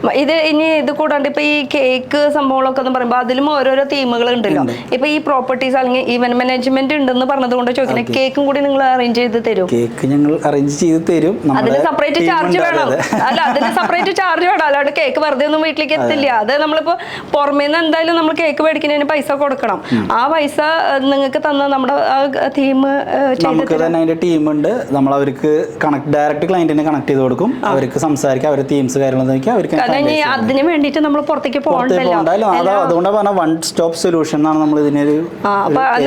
ഇത് കൂടാണ്ട് ഇപ്പൊ ഈ കേക്ക് സംഭവങ്ങളൊക്കെ എന്ന് പറയുമ്പോൾ അതിലും ഓരോരോ തീമുകൾ ഉണ്ടല്ലോ. ഇപ്പൊ ഈ പ്രോപ്പർട്ടീസ് അല്ലെങ്കിൽ ഈവന്റ് മാനേജ്മെന്റ് ഉണ്ടെന്ന് പറഞ്ഞത് കൊണ്ട് ചോദിക്കുന്നത്, കേക്കും കൂടി നിങ്ങൾ അറേഞ്ച് ചെയ്ത് തരും? കേക്ക് ഞങ്ങൾ അറേഞ്ച് ചെയ്ത് തരും. അതിന് സെപ്പറേറ്റ് ചാർജ് വേണം. അതിന് സെപ്പറേറ്റ് ചാർജ് വേണം. അല്ലാണ്ട് കേക്ക് വെറുതെ ഒന്നും വീട്ടിലേക്ക് എത്തില്ല. അത് നമ്മളിപ്പോ പുറമേന്ന് എന്തായാലും നമ്മൾ കേക്ക് മേടിക്കുന്നതിന് പൈസ കൊടുക്കണം. ആ പൈസ നിങ്ങൾക്ക് തന്ന നമ്മുടെ തീം നമുക്ക് തന്നെ അതിന്റെ ടീമുണ്ട്. നമ്മൾ അവർക്ക് ഡയറക്റ്റ് ക്ലയന്റിനെ കണക്ട് ചെയ്ത് കൊടുക്കും. അവർക്ക് സംസാരിക്കാം. അവരുടെ തീംസ് കാര്യങ്ങളൊക്കെ അവർക്ക് അതിന് വേണ്ടിയിട്ട് നമ്മൾ പുറത്തേക്ക് പോകണ്ടല്ലോ. അതുകൊണ്ടാണ് പറഞ്ഞ വൺ സ്റ്റോപ്പ് സൊല്യൂഷൻ എന്നാണ് നമ്മൾ ഇതിനൊരു.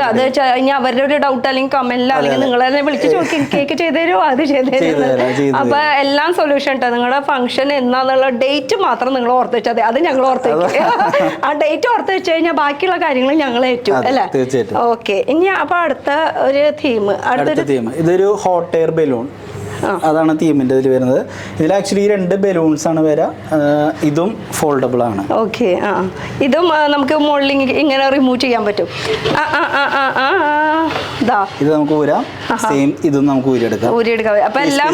അത് ഇനി അവരുടെ ഒരു ഡൗട്ട് അല്ലെങ്കിൽ കമന്റിൽ അല്ലെങ്കിൽ നിങ്ങൾ തന്നെ വിളിച്ച് ചോദിക്കും കേക്ക് ചെയ്ത് തരുമോ, അത് ചെയ്ത് തരുമോ. അപ്പൊ എല്ലാം സൊല്യൂഷൻ ഉണ്ട്. നിങ്ങളുടെ ഫംഗ്ഷൻ എന്നാന്നുള്ള ഡേറ്റ് മാത്രം നിങ്ങൾ ഓർത്ത് വെച്ചാൽ അത് ഞങ്ങൾ ഓർത്ത് വെക്കും. ആ ഡേറ്റ് ഓർത്ത് വെച്ച് കഴിഞ്ഞാൽ ബാക്കിയുള്ള കാര്യങ്ങൾ ഞങ്ങൾ ഏറ്റു അല്ലേ? ഓക്കെ. ഇനി അപ്പൊ അടുത്ത ഒരു തീം ഇതൊരു ഹോട്ട് എയർ ബലൂൺ. അതാണ് തീമിന്റെ ഇതിൽ വരുന്നത്. ഇതിൽ ആക്ച്വലി 2 ബലൂൺസ് ആണ് വരാ. ഇതും ഫോൾഡബിൾ ആണ്. ഓക്കെ. ഇതും നമുക്ക് മുകളിൽ ഇങ്ങനെ റിമൂവ് ചെയ്യാൻ പറ്റും. ഇത് നമുക്ക് ഊരാം. സെയിം ഇതും നമുക്ക് ഊരിയെടുക്കാം. അപ്പൊ എല്ലാം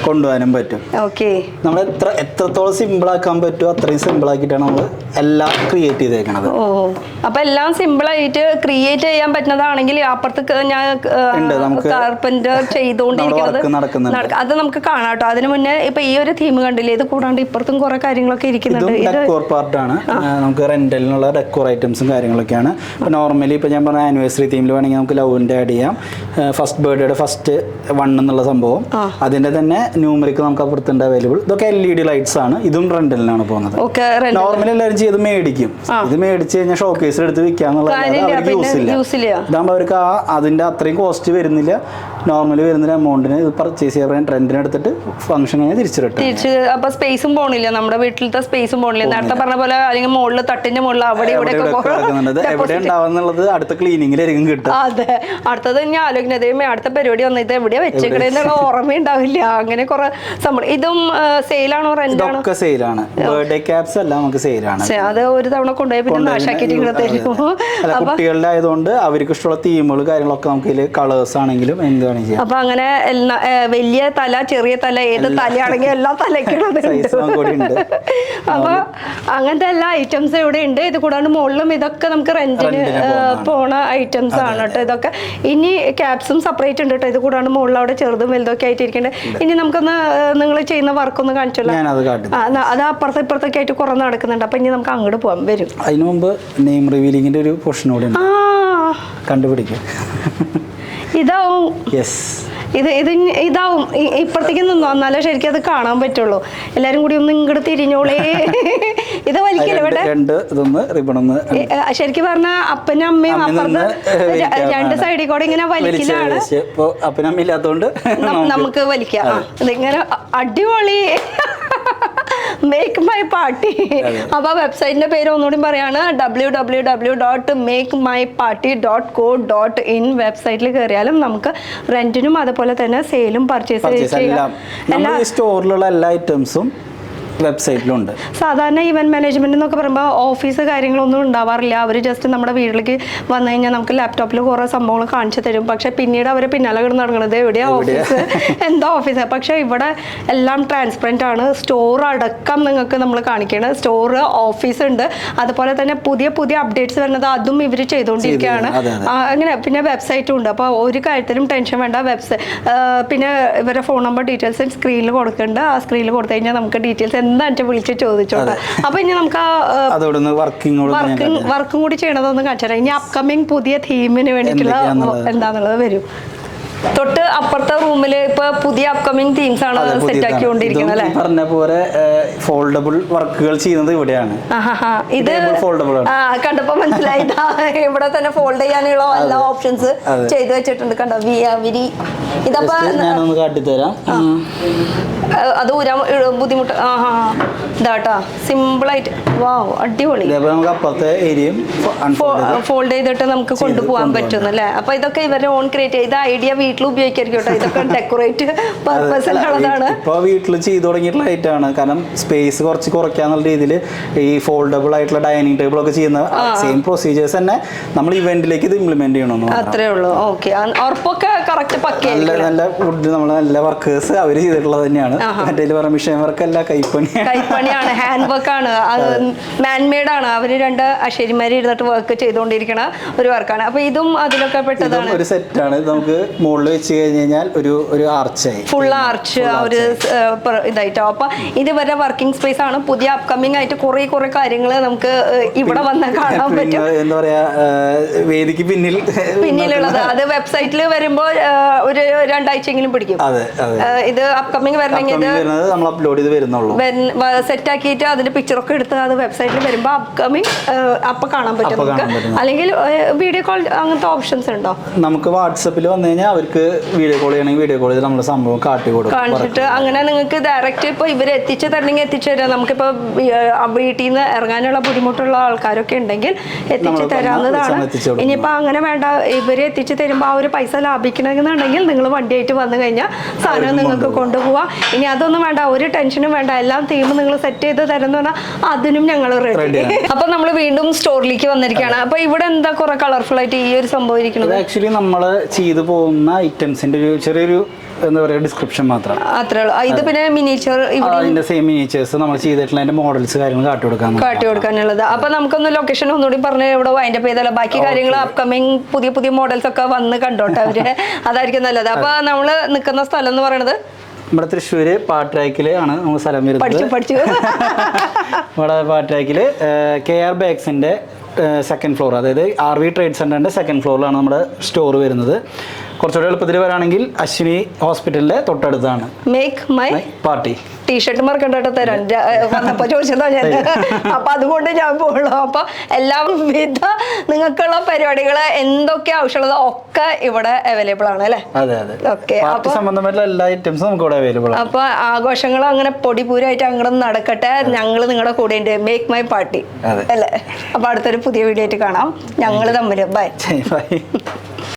കൊണ്ടുപോകാനും പറ്റും. നമ്മൾ എത്രത്തോളം സിമ്പിൾ ആക്കാൻ പറ്റുമോ അത്രയും സിമ്പിൾ ആക്കിയിട്ടാണ് നമ്മൾ എല്ലാം ക്രിയേറ്റ് ചെയ്തേക്കണത്. അപ്പൊ എല്ലാം സിമ്പിൾ ആയിട്ട് ക്രിയേറ്റ് ചെയ്യാൻ പറ്റുന്നതാണെങ്കിൽ അപ്പുറത്ത് ഞാൻ കാർപ്പന്റർ ചെയ്തുകൊണ്ടിരിക്കുന്നത് അത് നമുക്ക് കാണാം കേട്ടോ. അതിന് മുന്നേ ഇപ്പൊ ഈ ഒരു തീം കണ്ടില്ലേ, ഇത് കൂടാണ്ട് ഇപ്പുറത്തും കുറെ കാര്യങ്ങളൊക്കെ ഇരിക്കുന്നുണ്ട്. ഡെക്കോർ പാർട്ടാണ്. നമുക്ക് റെന്റലിനുള്ള ഡെക്കോർ ഐറ്റംസും കാര്യങ്ങളൊക്കെയാണ്. ഇപ്പൊ നോർമലി ഇപ്പൊ ഞാൻ പറഞ്ഞ ആനിവേഴ്സറി തീമിൽ വേണമെങ്കിൽ നമുക്ക് ലവിന്റെ ആഡ് ചെയ്യാം. ഫസ്റ്റ് ബർത്ത്ഡേയുടെ ഫസ്റ്റ് 1 എന്നുള്ള സംഭവം അതിന്റെ തന്നെ ന്യൂമറിക്ക് നമുക്ക് അപ്പുറത്തുണ്ട് അവൈലബിൾ. ഇതൊക്കെ LED ലൈറ്റ്സ് ആണ്. ഇതും റെന്റലിനാണ് പോകുന്നത്. നോർമലി എല്ലാവരും ചെയ്ത് മേടിക്കും. ഇത് മേടിച്ച് കഴിഞ്ഞാൽ ഷോക്കേസിൽ എടുത്ത് വിൽക്കാന്നുള്ള അവർക്ക് യൂസ് ഇല്ല. ഇതാകുമ്പോൾ അവർക്ക് അതിന്റെ അത്രയും കോസ്റ്റ് വരുന്നില്ല. നോർമലി വരുന്ന എമൗണ്ടിന് ഇത് പർച്ചേസ് ചെയ്യാൻ റെന്റിന് എടുത്തിട്ട് ഫംഗ്ഷൻ കഴിഞ്ഞാൽ തിരിച്ചു. അപ്പൊ സ്പേസും പോണില്ല, നമ്മുടെ വീട്ടിലത്തെ സ്പേസും പോണില്ല. നേരത്തെ പറഞ്ഞ പോലെ അല്ലെങ്കിൽ മുകളിൽ തട്ടിന്റെ മുകളിൽ അവിടെ ഇവിടെ എവിടെ ഉണ്ടാവുന്നുള്ളത് അടുത്ത ക്ലീനിങ്ങിലായിരിക്കും കിട്ടും. അതെ, അടുത്തത് ഞാൻ ആലോചിക്കുന്നത് അടുത്ത പരിപാടി വന്നിട്ട് എവിടെയാ വെച്ചേക്കണെന്നുള്ള ഓർമ്മയുണ്ടാവില്ല. അങ്ങനെ കുറെ സംഭവം. ഇതും സെയിലാണോ റെന്റാണോ? ഒക്കെ സെയിലാണ്. ബർത്ത്ഡേ ക്യാപ്സ് എല്ലാം നമുക്ക് സെയിലാണ്. അത് ഒരു തവണ കൊണ്ടുപോയി പിന്നെ നാശാക്കിയിട്ട് തരും. കുട്ടികളുടെ ആയതുകൊണ്ട് അവർക്ക് ഇഷ്ടമുള്ള തീമുകൾ കാര്യങ്ങളൊക്കെ നമുക്ക് കളേഴ്സ് ആണെങ്കിലും എന്ത് വേണമെങ്കിൽ ചെയ്യാം. അപ്പൊ അങ്ങനെ വലിയ തല ചെറിയ തല ഏത് തലയാണെങ്കിൽ എല്ലാ തലയ്ക്കുള്ളത്. അപ്പൊ അങ്ങനത്തെ എല്ലാ ഐറ്റംസും ഇവിടെ ഉണ്ട്. ഇത് കൂടാണ്ട് മുകളിലും ഇതൊക്കെ നമുക്ക് റെന്റിന് പോണ ഐറ്റംസ് ആണ് കേട്ടോ. ഇതൊക്കെ ഇനി ക്യാപ്സും സെപ്പറേറ്റ് ഉണ്ട് കേട്ടോ. ഇത് കൂടാണ്ട് മുകളിൽ അവിടെ ചെറുതും വലുതൊക്കെ ആയിട്ടിരിക്കണ്ടേ. ഇനി നമുക്കൊന്ന് നിങ്ങൾ ചെയ്യുന്ന വർക്കൊന്ന് കാണിച്ചല്ലോ. അത് അപ്പുറത്തെ ഇപ്പുറത്തൊക്കെ ആയിട്ട് കുറെ നടക്കുന്നുണ്ട്. അപ്പൊ ഇനി നമുക്ക് അങ്ങോട്ട് പോകാൻ വരും. അതിനു മുമ്പ് നെയിം റിവീലിംഗിന്റെ ഒരു പോർഷൻ കൂടി കണ്ടുപിടിക്കും. ഇതാവും ഇതാവും ഇപ്പുറത്തേക്ക് നിന്നോ എന്നാലേ ശരിക്കും അത് കാണാൻ പറ്റുള്ളൂ. എല്ലാരും കൂടി ഒന്ന് ഇങ്ങോട്ട് തിരിഞ്ഞോളേ. ഇത് വലിക്കല്ലേ ഇവിടെ ശരിക്കും പറഞ്ഞ അപ്പനും അമ്മയും അപ്പുറത്ത് 2 സൈഡിൽ കൂടെ ഇങ്ങനെ വലിക്കലാണ്. നമുക്ക് വലിക്കാം. ഇതിങ്ങനെ അടിപൊളി മേക്ക് മൈ പാർട്ടി. അപ്പൊ വെബ്സൈറ്റിന്റെ പേര് ഒന്നുകൂടി പറയാണ് www.makemyparty.co.in. വെബ്സൈറ്റിൽ കയറിയാലും നമുക്ക് റെന്റിനും അതുപോലെ തന്നെ സെയിലും പർച്ചേസ് ചെയ്യാം. സ്റ്റോറിലുള്ള എല്ലാ ഐറ്റംസും വെബ്സൈറ്റിലുണ്ട്. സാധാരണ ഇവന്റ് മാനേജ്മെന്റ് എന്നൊക്കെ പറയുമ്പോൾ ഓഫീസ് കാര്യങ്ങളൊന്നും ഉണ്ടാവാറില്ല. അവർ ജസ്റ്റ് നമ്മുടെ വീട്ടിലേക്ക് വന്നു കഴിഞ്ഞാൽ നമുക്ക് ലാപ്ടോപ്പിൽ കുറേ സംഭവങ്ങൾ കാണിച്ചു തരും. പക്ഷെ പിന്നീട് അവരെ പിന്നാലെ കിടന്ന് നടക്കുന്നത് എവിടെയാ ഓഫീസ്, എന്താ ഓഫീസ്. പക്ഷെ ഇവിടെ എല്ലാം ട്രാൻസ്പെറൻറ്റ് ആണ്. സ്റ്റോർ അടക്കം നിങ്ങൾക്ക് നമ്മൾ കാണിക്കുകയാണ്. സ്റ്റോർ ഓഫീസ് ഉണ്ട്. അതുപോലെ തന്നെ പുതിയ പുതിയ അപ്ഡേറ്റ്സ് വരുന്നത് അതും ഇവർ ചെയ്തുകൊണ്ടിരിക്കുകയാണ്. അങ്ങനെ പിന്നെ വെബ്സൈറ്റും ഉണ്ട്. അപ്പോൾ ഒരു കാര്യത്തിലും ടെൻഷൻ വേണ്ട. പിന്നെ ഇവരുടെ ഫോൺ നമ്പർ ഡീറ്റെയിൽസ് സ്ക്രീനിൽ കൊടുക്കുന്നുണ്ട്. ആ സ്ക്രീനിൽ കൊടുത്തു കഴിഞ്ഞാൽ നമുക്ക് ഡീറ്റെയിൽസ് എന്താ വിളിച്ച് ചോദിച്ചോട്ടെ. അപ്പൊ ഇനി നമുക്ക് അതോടൊന്ന് വർക്കും കൂടി ചെയ്യണതൊന്ന് കാണിച്ചു തരാം. ഇനി അപ്കമിങ് പുതിയ തീമിന് വേണ്ടിയിട്ടുള്ള എന്താന്നുള്ളത് വരും. തൊട്ട് അപ്പുറത്തെ റൂമില് ഇപ്പൊ പുതിയ അപ്കമിങ് തീംസ് ആണ് സെറ്റ് ആക്കിക്കൊണ്ടിരിക്കുന്നത് അല്ലെ. പറഞ്ഞ പോലെ ഫോൾഡബിൾ വർക്കുകൾ ചെയ്യുന്നത് ഇവിടെയാണ്. ഇത് ഫോൾഡബിൾ ആണ്. കണ്ടപ്പോ മനസ്സിലായി. ഇവിടെ തന്നെ ഫോൾഡ് ചെയ്യാനുള്ള എല്ലാ ഓപ്ഷൻസ് ചെയ്തു വെച്ചിട്ടുണ്ട്. കണ്ടോ ഇതപ്പോ ഞാനൊന്ന് കാട്ടിത്തരാം. അത് ഊരാൻ ബുദ്ധിമുട്ട്. ഇതാട്ടാ സിമ്പിൾ ആയിട്ട്. വാവ്, അടിപൊളി. അപ്പുറത്തെ ഏരിയയും ഫോൾഡ് ചെയ്തിട്ട് നമുക്ക് കൊണ്ടുപോകാൻ പറ്റുന്നു അല്ലേ. അപ്പൊ ഇതൊക്കെ ഇവരുടെ ഓൺ ക്രിയേറ്റ് ചെയ്ത ഐഡിയ വീട്ടിൽ ഉപയോഗിക്കായിരിക്കും കേട്ടോ. ഇതൊക്കെ ഡെക്കറേറ്റ് പർപ്പസിനുള്ളതാണ്. ഇപ്പൊ വീട്ടിൽ ചെയ്തു തുടങ്ങിയിട്ടുള്ള ഐറ്റാണ്. കാരണം സ്പേസ് കുറച്ച് കുറയ്ക്കാന്നുള്ള രീതിയിൽ ഈ ഫോൾഡബിൾ ആയിട്ടുള്ള ഡൈനിങ് ടേബിൾ ഒക്കെ ചെയ്യുന്ന സെയിം പ്രൊസീജിയേഴ്സ് തന്നെ നമ്മൾ ഇവന്റിലേക്ക് ഇത് ഇംപ്ലിമെന്റ് ചെയ്യണമെന്ന്. അത്രേ ഉള്ളൂ. ഓക്കെ, ഉറപ്പൊക്കെ കറക്റ്റ് പക്ക. നല്ല ഫുഡ് നമ്മളെ നല്ല വർക്കേഴ്സ് അവര് ചെയ്തിട്ടുള്ളത് തന്നെയാണ്. മറ്റേ പറഞ്ഞ മിഷൻ വർക്ക് അല്ല, കൈപ്പണിയാണ്, ഹാൻഡ് വർക്ക് ആണ്, മാൻമെയ്ഡ് ആണ്. അവര് രണ്ട് അശ്ശേരിമാര് ഇരുന്നിട്ട് വർക്ക് ചെയ്തുകൊണ്ടിരിക്കണ ഒരു വർക്കാണ്. അപ്പൊ ഇതും അതിലൊക്കെ പെട്ടതാണ്. ഒരു സെറ്റാണ്. നമുക്ക് മുകളിൽ വെച്ച് കഴിഞ്ഞാൽ ഒരു ആർച്ചായി, ഫുൾ ആർച്ച് ഒരു ഇതായിട്ടോ. അപ്പൊ ഇത് വരെ വർക്കിംഗ് സ്പേസ് ആണ്. പുതിയ അപ്കമിങ് ആയിട്ട് കുറെ കാര്യങ്ങൾ നമുക്ക് ഇവിടെ വന്ന് കാണാൻ പറ്റും. എന്താ പറയാ, വേദിക്ക് പിന്നിലുള്ളത്. അത് വെബ്സൈറ്റിൽ വരുമ്പോ ഒരു 2 ആഴ്ചയെങ്കിലും പിടിക്കും. ഇത് അപ്കമിങ് വരണമെങ്കിൽ നമ്മൾ അപ്ലോഡ് ചെയ്ത് വരുന്നുള്ളൂ. സെറ്റ് ആക്കിയിട്ട് അതിന്റെ പിക്ചറൊക്കെ എടുത്ത് അത് വെബ്സൈറ്റിൽ വരുമ്പോ അപ്കമിങ് അപ്പൊ കാണാൻ പറ്റും നമുക്ക്. അല്ലെങ്കിൽ വീഡിയോ കോൾ അങ്ങനത്തെ ഓപ്ഷൻസ് ഉണ്ടോ? നമുക്ക് വാട്സപ്പിൽ വന്നു കഴിഞ്ഞാൽ അവർക്ക് വീഡിയോ കോൾ ചെയ്യണമെങ്കിൽ വീഡിയോ കോൾ ചെയ്ത് നമ്മൾ സംഭവം കാണിച്ചിട്ട് അങ്ങനെ നിങ്ങൾക്ക് ഡയറക്റ്റ് ഇപ്പൊ ഇവര് എത്തിച്ചു തരണമെങ്കിൽ എത്തിച്ചു തരാം. നമുക്കിപ്പോ വീട്ടിൽ നിന്ന് ഇറങ്ങാനുള്ള ബുദ്ധിമുട്ടുള്ള ആൾക്കാരൊക്കെ ഉണ്ടെങ്കിൽ എത്തിച്ചു തരാവുന്നതാണ്. ഇനിയിപ്പോ അങ്ങനെ വേണ്ട, ഇവര് എത്തിച്ചു തരുമ്പോ ആ ഒരു പൈസ ലാഭിക്കണമെന്നുണ്ടെങ്കിൽ നിങ്ങൾ വണ്ടിയായിട്ട് വന്നു കഴിഞ്ഞാൽ സാധനം നിങ്ങൾക്ക് കൊണ്ടുപോവാം. ഇനി അതൊന്നും വേണ്ട, ഒരു ടെൻഷനും വേണ്ട, എല്ലാം തീം നിങ്ങൾ സെറ്റ് ചെയ്ത് തരുന്ന പറഞ്ഞാൽ അതിനും ഞങ്ങൾ റെഡി. അപ്പൊ നമ്മൾ വീണ്ടും സ്റ്റോറിലേക്ക് വന്നിരിക്കുകയാണ്. അപ്പൊ ഇവിടെ എന്താ കുറെ കളർഫുൾ ആയിട്ട് ഈ ഒരു സംഭവം ഇരിക്കുന്നത്? ആക്ച്വലി നമ്മൾ ചെയ്തു പോകുന്ന ഐറ്റംസിന്റെ ഒരു ചെറിയൊരു എന്താ പറയുക ഡിസ്ക്രിപ്ഷൻ മാത്രം. അത്രേ ഉള്ളൂ. ഇത് പിന്നെ മിനിയേച്ചർ, അതിന്റെ സെയിം മിനിയേച്ചേഴ്സ് നമ്മൾ ചെയ്തിട്ടുള്ള അതിന്റെ മോഡൽസ് കാര്യങ്ങൾ കാട്ടി കൊടുക്കാനുള്ളത്. അപ്പൊ നമുക്കൊന്ന് ലൊക്കേഷൻ ഒന്നുകൂടി പറഞ്ഞ് ഇവിടെ വൈൻഡപ്പ് ചെയ്തല്ലോ. ബാക്കി കാര്യങ്ങൾ അപ്കമിങ് പുതിയ മോഡൽസ് ഒക്കെ വന്ന് കണ്ടോട്ടെ അവര്. അതായിരിക്കും നല്ലത്. അപ്പൊ നമ്മള് നിൽക്കുന്ന സ്ഥലം എന്ന് പറയുന്നത് നമ്മുടെ തൃശ്ശൂര് പാട്രാക്കില് ആണ് നമ്മൾ സ്ഥലം വരുന്നത്. പഠിച്ചു ഇവിടെ പാട്രാക്കില് KR ബാഗ്സിന്റെ സെക്കൻഡ് ഫ്ലോർ, അതായത് RV ട്രേഡ് സെന്ററിന്റെ സെക്കൻഡ് ഫ്ലോറിലാണ് നമ്മുടെ സ്റ്റോർ വരുന്നത്. കുറച്ചുകൂടെ എളുപ്പത്തിൽ വരാണെങ്കിൽ അശ്വിനി ഹോസ്പിറ്റലിന്റെ തൊട്ടടുത്താണ്. മേക്ക് മൈ പാർട്ടി ടീഷർട്ട് മറക്കണ്ടോ തരാൻ വന്നപ്പോ ചോദിച്ചതാ ഞാൻ. അപ്പൊ അതുകൊണ്ട് ഞാൻ പോകുള്ളൂ. അപ്പൊ എല്ലാവിധ നിങ്ങൾക്കുള്ള പരിപാടികള് എന്തൊക്കെ ആവശ്യമുള്ളത് ഒക്കെ ഇവിടെ അവൈലബിൾ ആണ് അല്ലെ. ഓക്കെ, അപ്പൊ സംബന്ധമായിട്ടുള്ള എല്ലാ ഐറ്റംസും നമുക്ക് ഇവിടെ അവൈലബിൾ ആണ്. അപ്പൊ ആഘോഷങ്ങൾ അങ്ങനെ പൊടിപൂരായിട്ട് അങ്ങോട്ട് നടക്കട്ടെ. ഞങ്ങൾ നിങ്ങളുടെ കൂടെ ഉണ്ട്. മേക്ക് മൈ പാർട്ടി അല്ലേ. അപ്പൊ അടുത്തൊരു പുതിയ വീഡിയോ ആയിട്ട് കാണാം. ഞങ്ങൾ തമ്മിൽ ബൈ.